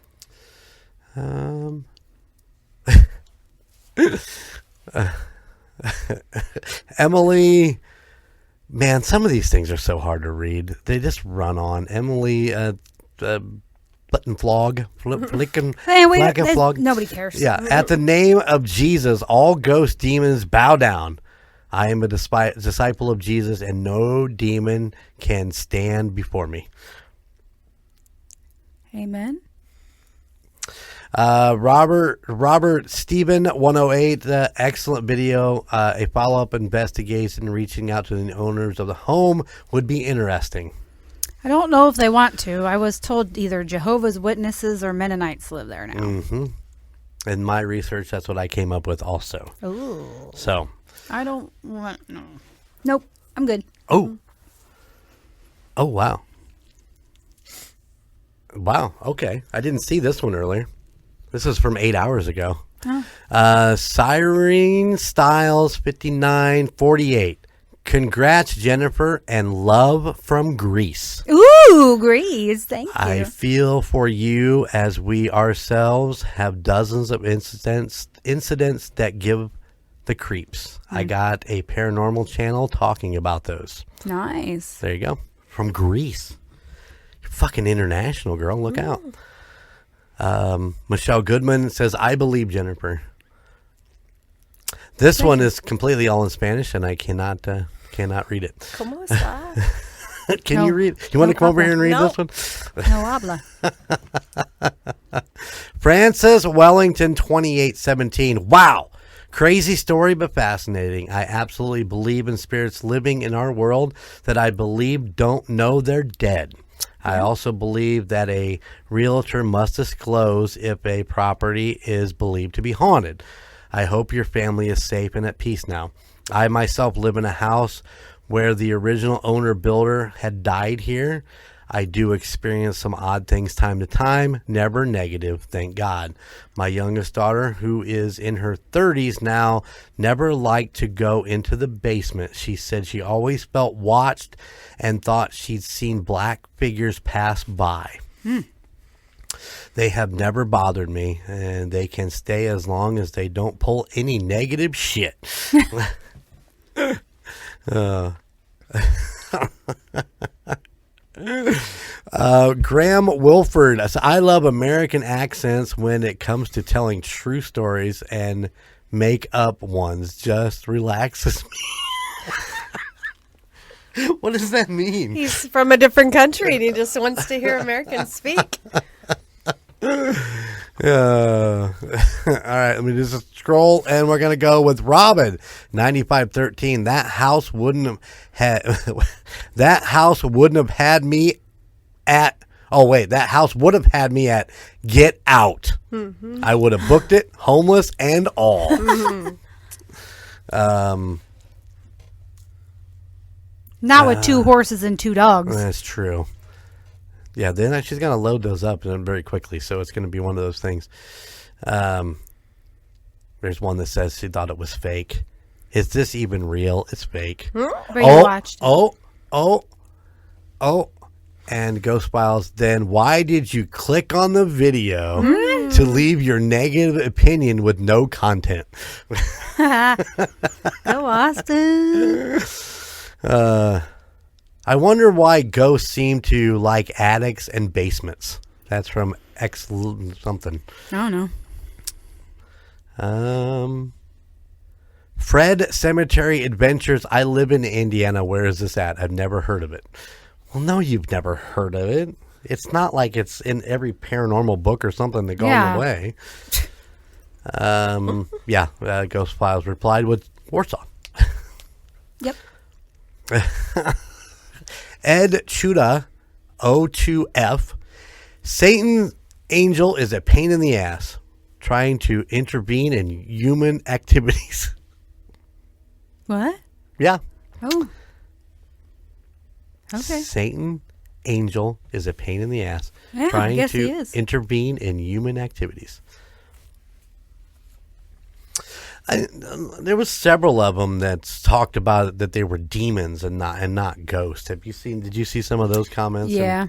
S3: Emily, man, some of these things are so hard to read. They just run on. Emily Button Flog, Flickin' Flog.
S4: Nobody cares.
S3: Yeah, at the name of Jesus, all ghost demons bow down. I am a disciple of Jesus, and no demon can stand before me.
S4: Amen.
S3: Robert Stephen 108, excellent video. A follow-up investigation reaching out to the owners of the home would be interesting.
S4: I don't know if they want to. I was told either Jehovah's Witnesses or Mennonites live there now.
S3: Mm-hmm. In my research, that's what I came up with also.
S4: Ooh.
S3: So.
S4: I don't want... No. Nope. I'm good.
S3: Oh. Oh, wow. Wow. Okay. I didn't see this one earlier. This is from 8 hours ago.
S4: Oh.
S3: Cyrene Styles 5948. Congrats, Jennifer, and love from Greece.
S4: Ooh, Greece. Thank you.
S3: I feel for you as we ourselves have dozens of incidents that give the creeps. I got a paranormal channel talking about those.
S4: Nice.
S3: There you go. From Greece. You're fucking international, girl. Look out. Michelle Goodman says, I believe Jennifer. This one is completely all in Spanish, and I cannot read it.
S5: ¿Cómo está?
S3: Can you read? You want to come over here and read this one?
S4: No habla.
S3: Francis Wellington 2817. Wow. Crazy story, but fascinating. I absolutely believe in spirits living in our world that I believe don't know they're dead. I also believe that a realtor must disclose if a property is believed to be haunted. I hope your family is safe and at peace now. I myself live in a house where the original owner builder had died here. I do experience some odd things time to time, never negative, thank God. My youngest daughter, who is in her 30s now, never liked to go into the basement. She said she always felt watched and thought she'd seen black figures pass by. They have never bothered me, and they can stay as long as they don't pull any negative shit. Graham Wilford. I love American accents when it comes to telling true stories and make up ones. Just relaxes me. What does that mean?
S5: He's from a different country and he just wants to hear Americans speak.
S3: All right, let me just scroll, and we're gonna go with Robin 9513. That house wouldn't have had that house wouldn't have had me at that house would have had me at Get Out. I would have booked it, homeless and all.
S4: Not with 2 horses and 2 dogs.
S3: That's true. Yeah, then she's going to load those up very quickly, so it's going to be one of those things. There's one that says she thought it was fake. Is this even real? It's fake.
S4: But you watched it.
S3: Oh. And Ghost Files, then why did you click on the video to leave your negative opinion with no content?
S4: Go, Austin.
S3: I wonder why ghosts seem to like attics and basements. That's from X something.
S4: I don't know.
S3: Fred Cemetery Adventures. I live in Indiana. Where is this at? I've never heard of it. Well, no, you've never heard of it. It's not like it's in every paranormal book or something that gone away. Ghost Files replied with Warsaw.
S4: Yep.
S3: Ed Chuda, O2F. Satan's angel is a pain in the ass, trying to intervene in human activities.
S4: What?
S3: Yeah.
S4: Oh. Okay.
S3: Satan angel is a pain in the ass,
S4: Yeah, I
S3: trying
S4: guess he
S3: to
S4: is.
S3: intervene in human activities. There was several of them that talked about it, that they were demons and not ghosts. Did you see some of those comments?
S4: Yeah.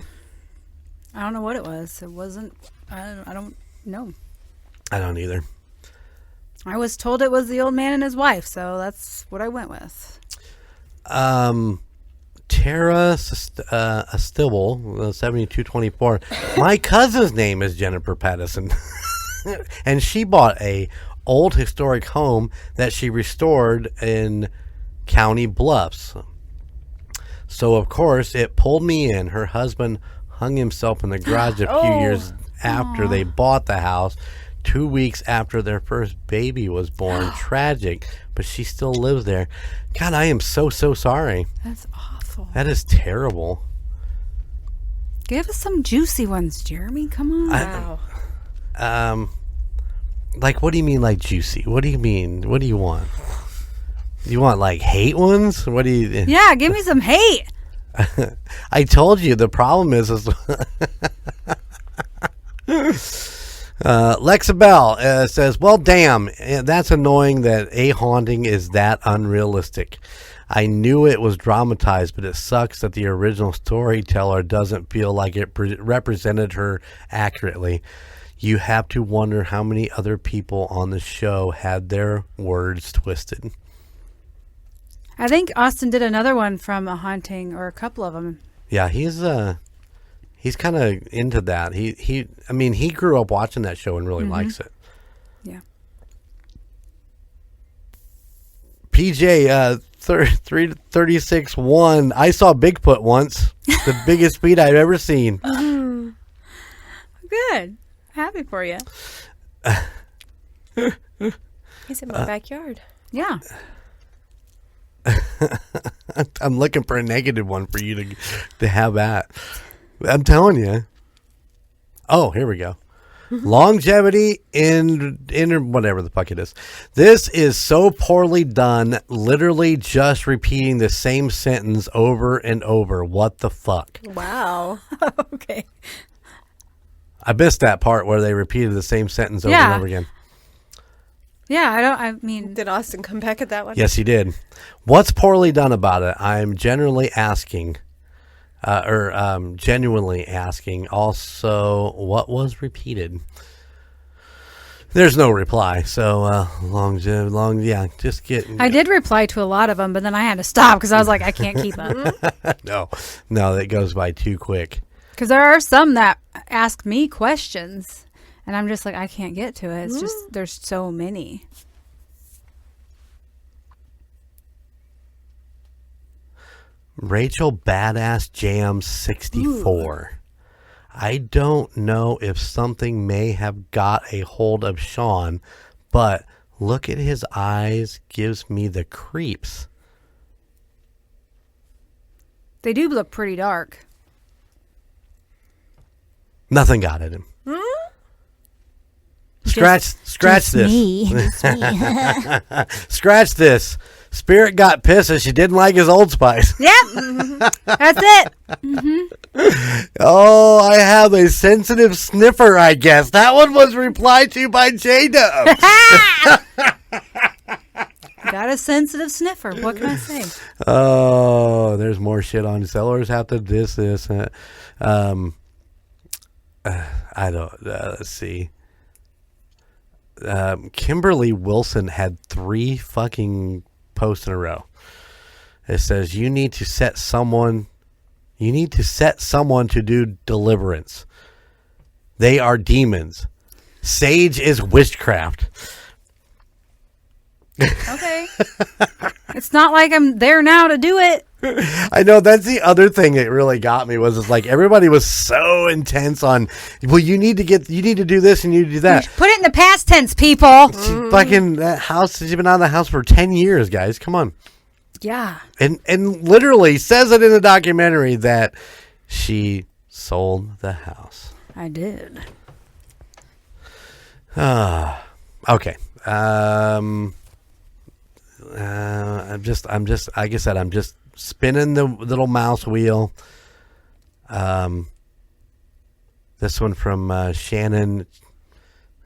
S4: I don't know what it was. It wasn't. I don't know.
S3: I don't either.
S4: I was told it was the old man and his wife, so that's what I went with.
S3: Tara Stibble, 7224. My cousin's name is Jennifer Pattison, and she bought a old historic home that she restored in County Bluffs. So of course it pulled me in. Her husband hung himself in the garage a few years after they bought the house. 2 weeks after their first baby was born. Tragic, but she still lives there. God, I am so sorry.
S4: That's awful.
S3: That is terrible.
S4: Give us some juicy ones, Jeremy. Come on.
S5: Wow.
S3: Like, what do you mean, like, juicy? What do you mean? What do you want? You want, like, hate ones? What do you...
S4: Yeah, give me some hate.
S3: I told you, the problem is Lexabelle says, well, damn, that's annoying that a haunting is that unrealistic. I knew it was dramatized, but it sucks that the original storyteller doesn't feel like it represented her accurately. You have to wonder how many other people on the show had their words twisted.
S4: I think Austin did another one from a haunting, or a couple of them.
S3: Yeah, he's kind of into that. He grew up watching that show and really likes it.
S4: Yeah.
S3: PJ 336-1. I saw Bigfoot once. The biggest feet I've ever seen.
S4: Good. Happy for you.
S5: He's in my backyard.
S4: Yeah.
S3: I'm looking for a negative one for you to have that. I'm telling you. Oh, here we go. Longevity in whatever the fuck it is. This is so poorly done, literally just repeating the same sentence over and over. What the fuck?
S5: Wow.
S4: Okay.
S3: I missed that part where they repeated the same sentence over and over again.
S4: Yeah, I mean...
S5: Did Austin come back at that one?
S3: Yes, he did. What's poorly done about it? I'm genuinely asking. Genuinely asking. Also, what was repeated? There's no reply. So, just get...
S4: I did reply to a lot of them, but then I had to stop because I was like, I can't keep up.
S3: No, that goes by too quick.
S4: Because there are some that ask me questions, and I'm just like, I can't get to it. It's just, there's so many.
S3: Rachel Badass Jam 64. I don't know if something may have got a hold of Sean, but look at his eyes, gives me the creeps.
S4: They do look pretty dark.
S3: Nothing got at him. Scratch
S4: Just
S3: this.
S4: me.
S3: Scratch this. Spirit got pissed and she didn't like his Old Spice.
S4: Yep. That's it.
S3: Oh, I have a sensitive sniffer, I guess. That one was replied to by Jdubb.
S4: Got a sensitive sniffer. What can I say?
S3: Oh, there's more shit on sellers have to this. I don't, let's see. Kimberly Wilson had 3 fucking posts in a row. It says, you need to set someone to do deliverance. They are demons. Sage is witchcraft.
S4: Okay. It's not like I'm there now to do it.
S3: I know that's the other thing that really got me was like everybody was so intense on, well, you need to do this and you need to do that.
S4: Put it in the past tense, people.
S3: Fucking that house, she's been out of the house for 10 years, guys. Come on.
S4: Yeah.
S3: And literally says it in the documentary that she sold the house.
S4: I did.
S3: Okay. I'm just like I said, I'm just spinning the little mouse wheel. This one from Shannon.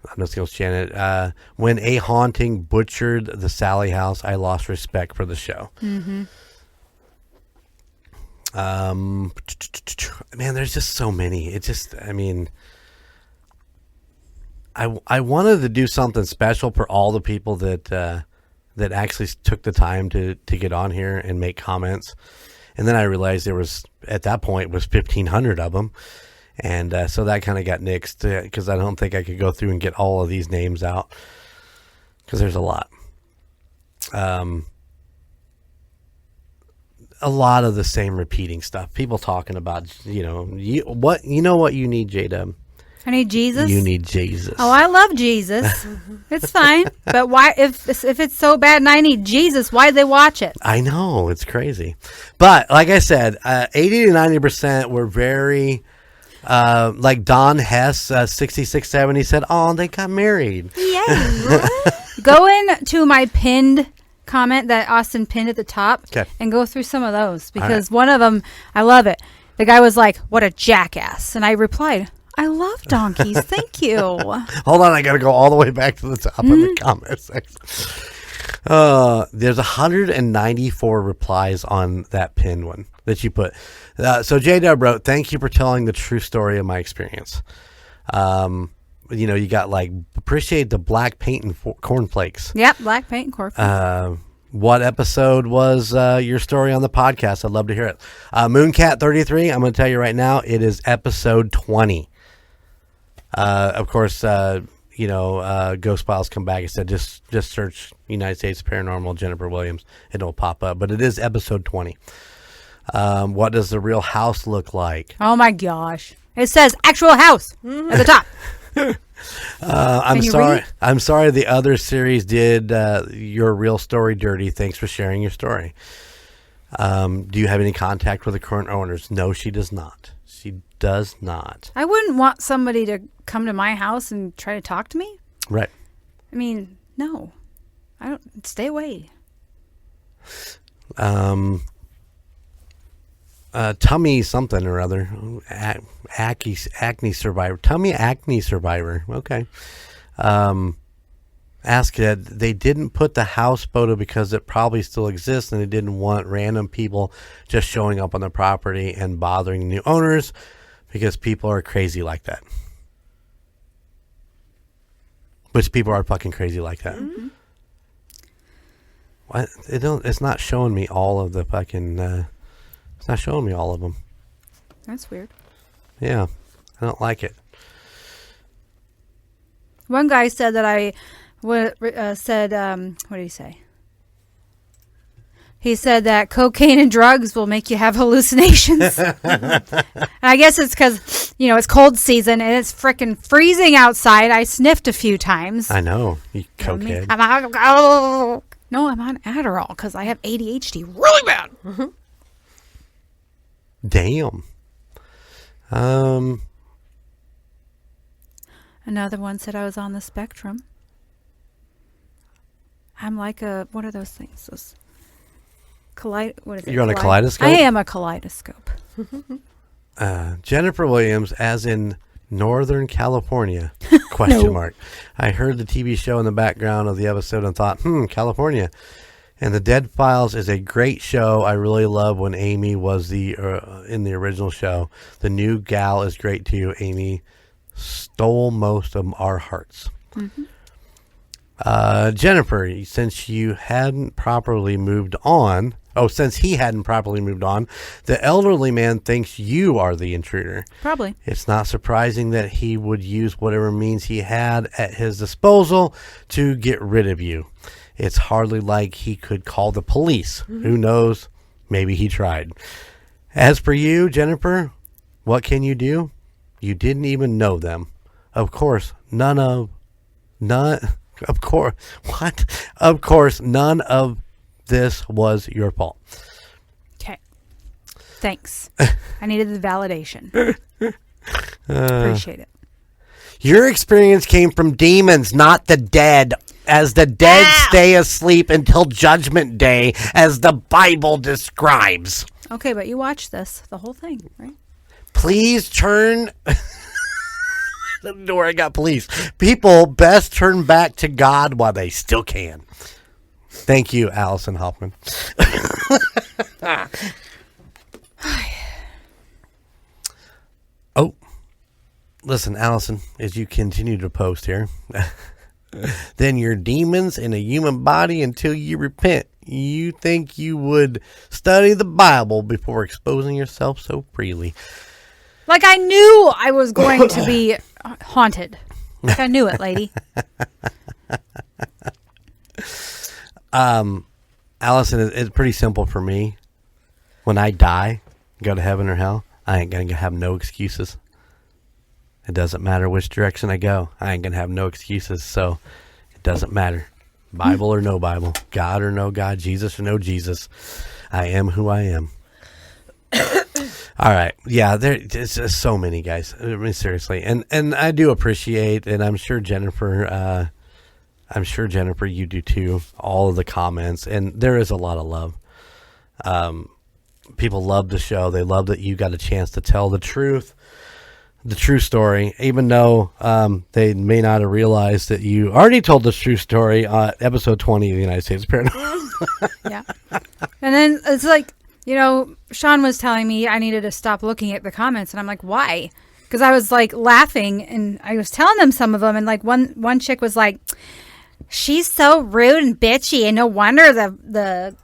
S3: I'm just going to Shannon. When a haunting butchered the Sally house, I lost respect for the show.
S4: Mm-hmm.
S3: Man, there's just so many. It just, I mean, I wanted to do something special for all the people that actually took the time to get on here and make comments. And then I realized there was, at that point, was 1,500 of them. And so that kind of got nixed because I don't think I could go through and get all of these names out because there's a lot. A lot of the same repeating stuff. People talking about, what you need, Jdubb.
S4: I need Jesus.
S3: You need Jesus.
S4: Oh, I love Jesus. It's fine. But why, if it's so bad and I need Jesus, why did they watch it?
S3: I know, it's crazy. But like I said, 80 to 90% were very, like Don Hess, 6670 said, oh, they got married.
S4: Yay. Go into my pinned comment that Austin pinned at the top and go through some of those because one of them, I love it. The guy was like, what a jackass. And I replied, I love donkeys. Thank you.
S3: Hold on, I got to go all the way back to the top of the comment section. There's 194 replies on that pinned one that you put. So Jdubb wrote, thank you for telling the true story of my experience. You got like, appreciate the black paint and cornflakes.
S4: Yep, black paint and cornflakes.
S3: What episode was your story on the podcast? I'd love to hear it. Mooncat33, I'm going to tell you right now, it is episode 20. Of course, Ghost Files come back and said, just search United States Paranormal Jennifer Williams. It'll pop up. But it is episode 20. What does the real house look like?
S4: Oh, my gosh. It says actual house at the top.
S3: I'm sorry. I'm sorry the other series did your real story dirty. Thanks for sharing your story. Do you have any contact with the current owners? No, she does not. She does not.
S4: I wouldn't want somebody to come to my house and try to talk to me.
S3: Right.
S4: I mean, no. I don't. Stay away.
S3: Tummy something or other. Acne survivor. Tummy acne survivor. Okay. Ask it. They didn't put the house photo because it probably still exists and they didn't want random people just showing up on the property and bothering new owners because people are crazy like that. Which people are fucking crazy like that. Mm-hmm. What? It's not showing me all of the fucking... it's not showing me all of them.
S4: That's weird.
S3: Yeah. I don't like it.
S4: One guy said that what did he say? He said that cocaine and drugs will make you have hallucinations. And I guess it's because, it's cold season and it's freaking freezing outside. I sniffed a few times.
S3: I know. You cokehead.
S4: No, I'm on Adderall because I have ADHD really bad. Mm-hmm.
S3: Damn.
S4: Another one said I was on the spectrum. I'm like what are those things? What is it?
S3: You're on a kaleidoscope?
S4: I am a kaleidoscope.
S3: Jennifer Williams, as in Northern California? Question mark. I heard the TV show in the background of the episode and thought, California. And The Dead Files is a great show. I really love when Amy was in the original show. The new gal is great too. Amy stole most of our hearts. Jennifer, since he hadn't properly moved on, the elderly man thinks you are the intruder.
S4: Probably.
S3: It's not surprising that he would use whatever means he had at his disposal to get rid of you. It's hardly like he could call the police. Who knows? Maybe he tried. As for you, Jennifer, what can you do? You didn't even know them. Of course, none of this was your fault.
S4: Okay. Thanks. I needed the validation. Appreciate it.
S3: Your experience came from demons, not the dead. As the dead stay asleep until Judgment Day, as the Bible describes.
S4: Okay, but you watched the whole thing, right?
S3: Please turn... The door, I got police. People best turn back to God while they still can. Thank you, Allison Hoffman. Oh, listen, Allison, as you continue to post here, then you're demons in a human body until you repent. You think you would study the Bible before exposing yourself so freely.
S4: Like I knew I was going to be haunted. Like I knew it, lady.
S3: Allison, it's pretty simple for me. When I die, go to heaven or hell, I ain't going to have no excuses. It doesn't matter which direction I go. I ain't going to have no excuses. So it doesn't matter. Bible or no Bible. God or no God. Jesus or no Jesus. I am who I am. All right. Yeah, there's just so many guys. I mean, seriously. And I do appreciate, and I'm sure Jennifer, you do too, all of the comments. And there is a lot of love. People love the show. They love that you got a chance to tell the true story, even though they may not have realized that you already told the true story on episode 20 of the United States Paranormal.
S4: Yeah. And then it's like, Sean was telling me I needed to stop looking at the comments, and I'm like, why? Because I was like laughing, and I was telling them some of them, and like one chick was like, she's so rude and bitchy, and no wonder the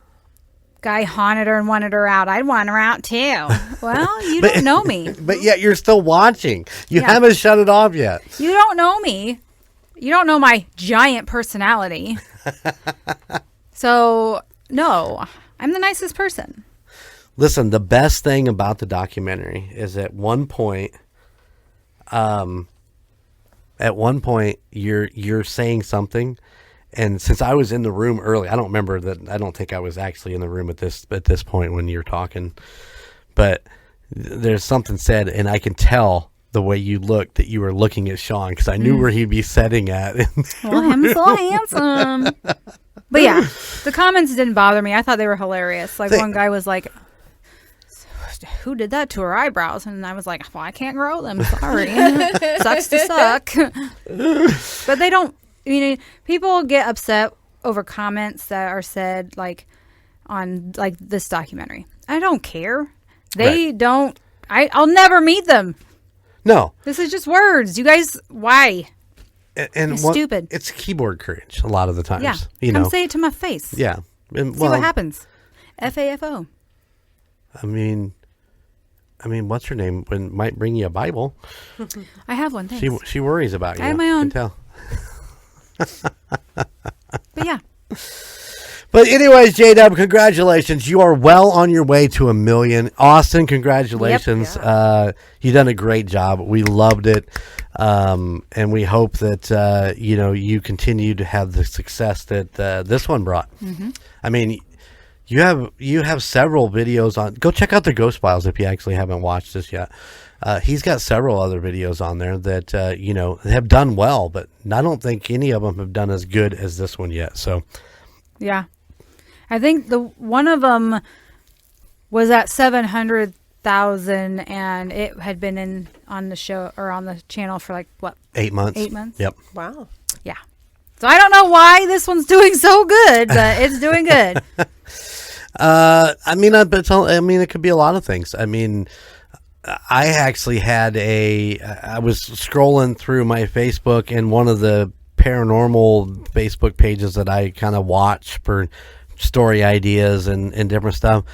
S4: guy haunted her and wanted her out. I'd want her out too. Well, you don't know me.
S3: But yet you're still watching. You haven't shut it off yet.
S4: You don't know me. You don't know my giant personality. So, no, I'm the nicest person.
S3: Listen, the best thing about the documentary is at one point you're saying something, and since I was in the room early, I don't remember that. I don't think I was actually in the room at this point when you're talking, but there's something said, and I can tell the way you looked that you were looking at Sean, because I knew where he'd be sitting at.
S4: Well, I'm so handsome. But yeah, the comments didn't bother me. I thought they were hilarious. Like one guy was like, who did that to her eyebrows? And I was like, well, I can't grow them. Sorry. Sucks to suck. But they don't, people get upset over comments that are said like on like this documentary. I don't care. They don't, I'll never meet them.
S3: No.
S4: This is just words. You guys, why?
S3: And
S4: it's stupid.
S3: It's keyboard courage a lot of the times.
S4: Yeah. Come say it to my face.
S3: Yeah. And,
S4: see what happens. FAFO.
S3: I mean, what's her name? Might bring you a Bible.
S4: I have one. Thanks.
S3: She worries about you.
S4: I have my own.
S3: I can tell.
S4: But yeah.
S3: But anyways, Jdubb, congratulations. You are well on your way to 1 million. Austin, congratulations.
S4: Yep.
S3: You've done a great job. We loved it. And we hope that, you continue to have the success that this one brought. Mm-hmm. I mean, you have several videos on. Go check out the Ghost Files if you actually haven't watched this yet. He's got several other videos on there that, have done well, but I don't think any of them have done as good as this one yet. So,
S4: yeah. I think the one of them was at 700,000, and it had been on the show or on the channel for like what?
S3: 8 months.
S4: 8 months.
S3: Yep.
S5: Wow.
S4: Yeah. So I don't know why this one's doing so good, but it's doing good.
S3: It could be a lot of things. I mean, I actually had I was scrolling through my Facebook, and one of the paranormal Facebook pages that I kind of watch for story ideas and different stuff.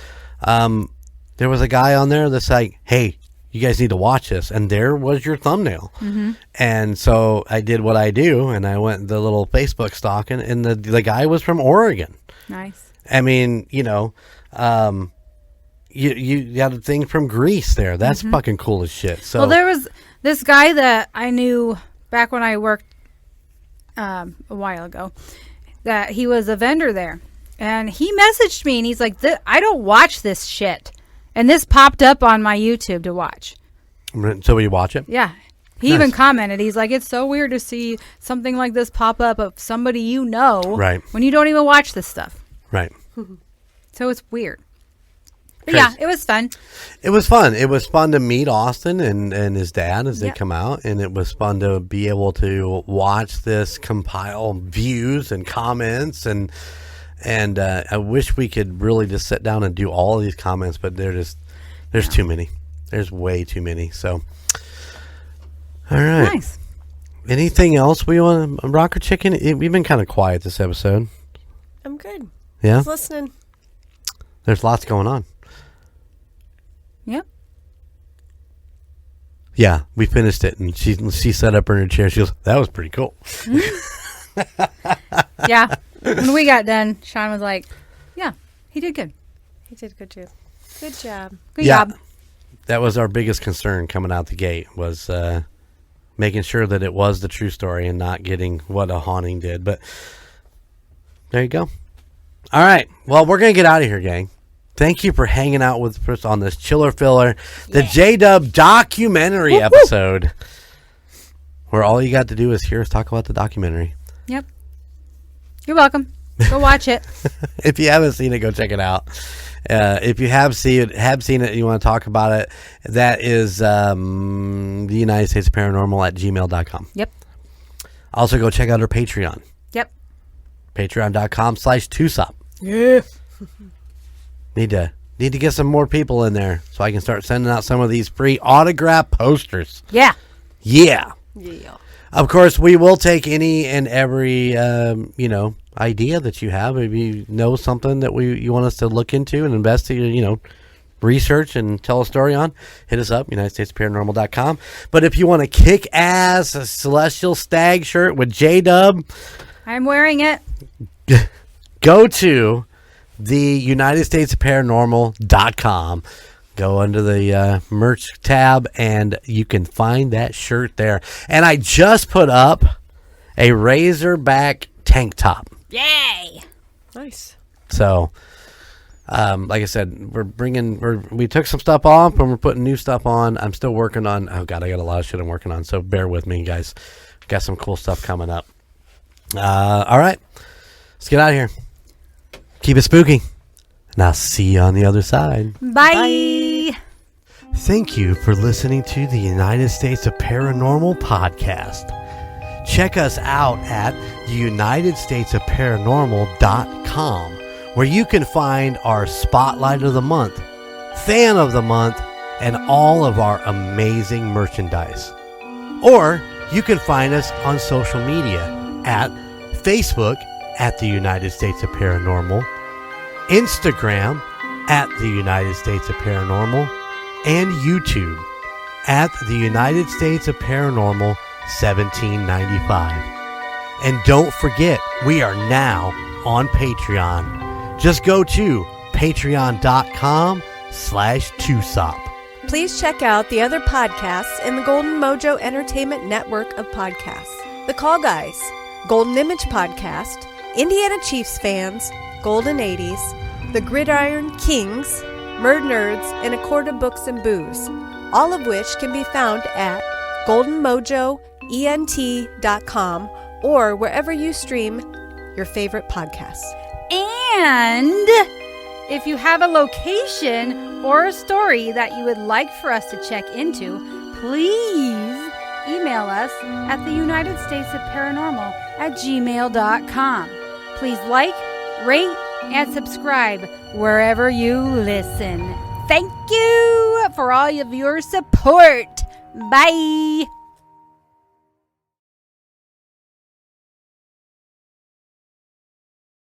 S3: There was a guy on there that's like, hey, you guys need to watch this. And there was your thumbnail. Mm-hmm. And so I did what I do, and I went the little Facebook stalking, and the guy was from Oregon.
S4: Nice.
S3: I mean, you got a thing from Greece there. That's fucking cool as shit. So,
S4: well, there was this guy that I knew back when I worked a while ago, that he was a vendor there. And he messaged me, and he's like, I don't watch this shit. And this popped up on my YouTube to watch.
S3: So will you watch it?
S4: Yeah. He even commented. He's like, it's so weird to see something like this pop up of somebody you know.
S3: Right.
S4: When you don't even watch this stuff.
S3: Right.
S4: So it's weird. But yeah, it was fun.
S3: It was fun. It was fun to meet Austin and his dad as they come out. And it was fun to be able to watch this compile views and comments. And I wish we could really just sit down and do all of these comments, but there's too many. There's way too many. So, all right.
S4: Nice.
S3: Anything else we want to rock or chicken? We've been kind of quiet this episode.
S5: I'm good.
S3: Yeah?
S5: Just listening.
S3: There's lots going on.
S4: Yep.
S3: Yeah, we finished it, and she sat up in her chair. She goes, that was pretty cool.
S4: Yeah. When we got done, Sean was like, yeah, he did good.
S5: He did good too. Good job.
S4: Good job.
S3: That was our biggest concern coming out the gate, was making sure that it was the true story and not getting what a haunting did. But there you go. All right. Well, we're going to get out of here, gang. Thank you for hanging out with us on this Chiller Filler, the Jdubb documentary episode, where all you got to do is hear us talk about the documentary.
S4: Yep. You're welcome. Go watch it.
S3: If you haven't seen it, go check it out. If you have seen it, and you want to talk about it, that is the United States Paranormal at gmail.com.
S4: Yep.
S3: Also, go check out our Patreon.
S4: Yep.
S3: Patreon.com/2sop.
S4: Yeah.
S3: Need to get some more people in there so I can start sending out some of these free autograph posters.
S4: Yeah.
S3: Yeah.
S5: Yeah.
S3: Of course, we will take any and every, idea that you have. If you know something that you want us to look into and investigate, research and tell a story on, hit us up, UnitedStatesParanormal.com. But if you want a kick-ass Celestial Stag shirt with Jdubb,
S4: I'm wearing it.
S3: go to the UnitedStatesParanormal.com. Go under the merch tab, and you can find that shirt there. And I just put up a Razorback tank top.
S4: Yay!
S5: Nice.
S3: So, like I said, we took some stuff off, and we're putting new stuff on. I'm still working on. Oh God, I got a lot of shit I'm working on. So bear with me, guys. Got some cool stuff coming up. All right, let's get out of here. Keep it spooky, and I'll see you on the other side.
S4: Bye.
S3: Thank you for listening to the United States of Paranormal podcast. Check us out at UnitedStatesOfParanormal.com, where you can find our Spotlight of the Month, Fan of the Month, and all of our amazing merchandise. Or you can find us on social media at Facebook at the United States of Paranormal, Instagram at the United States of Paranormal, and YouTube at the United States of Paranormal 1795. And don't forget, we are now on Patreon. Just go to patreon.com/2sop.
S5: Please check out the other podcasts in the Golden Mojo Entertainment Network of podcasts. The Call Guys, Golden Image Podcast, Indiana Chiefs Fans, Golden 80s, The Gridiron Kings, Murd Nerds, and A Quart of Books and Booze, all of which can be found at goldenmojoent.com or wherever you stream your favorite podcasts.
S4: And if you have a location or a story that you would like for us to check into, please email us at the United States of Paranormal at gmail.com. Please like, rate, and subscribe wherever you listen. Thank you for all of your support. Bye.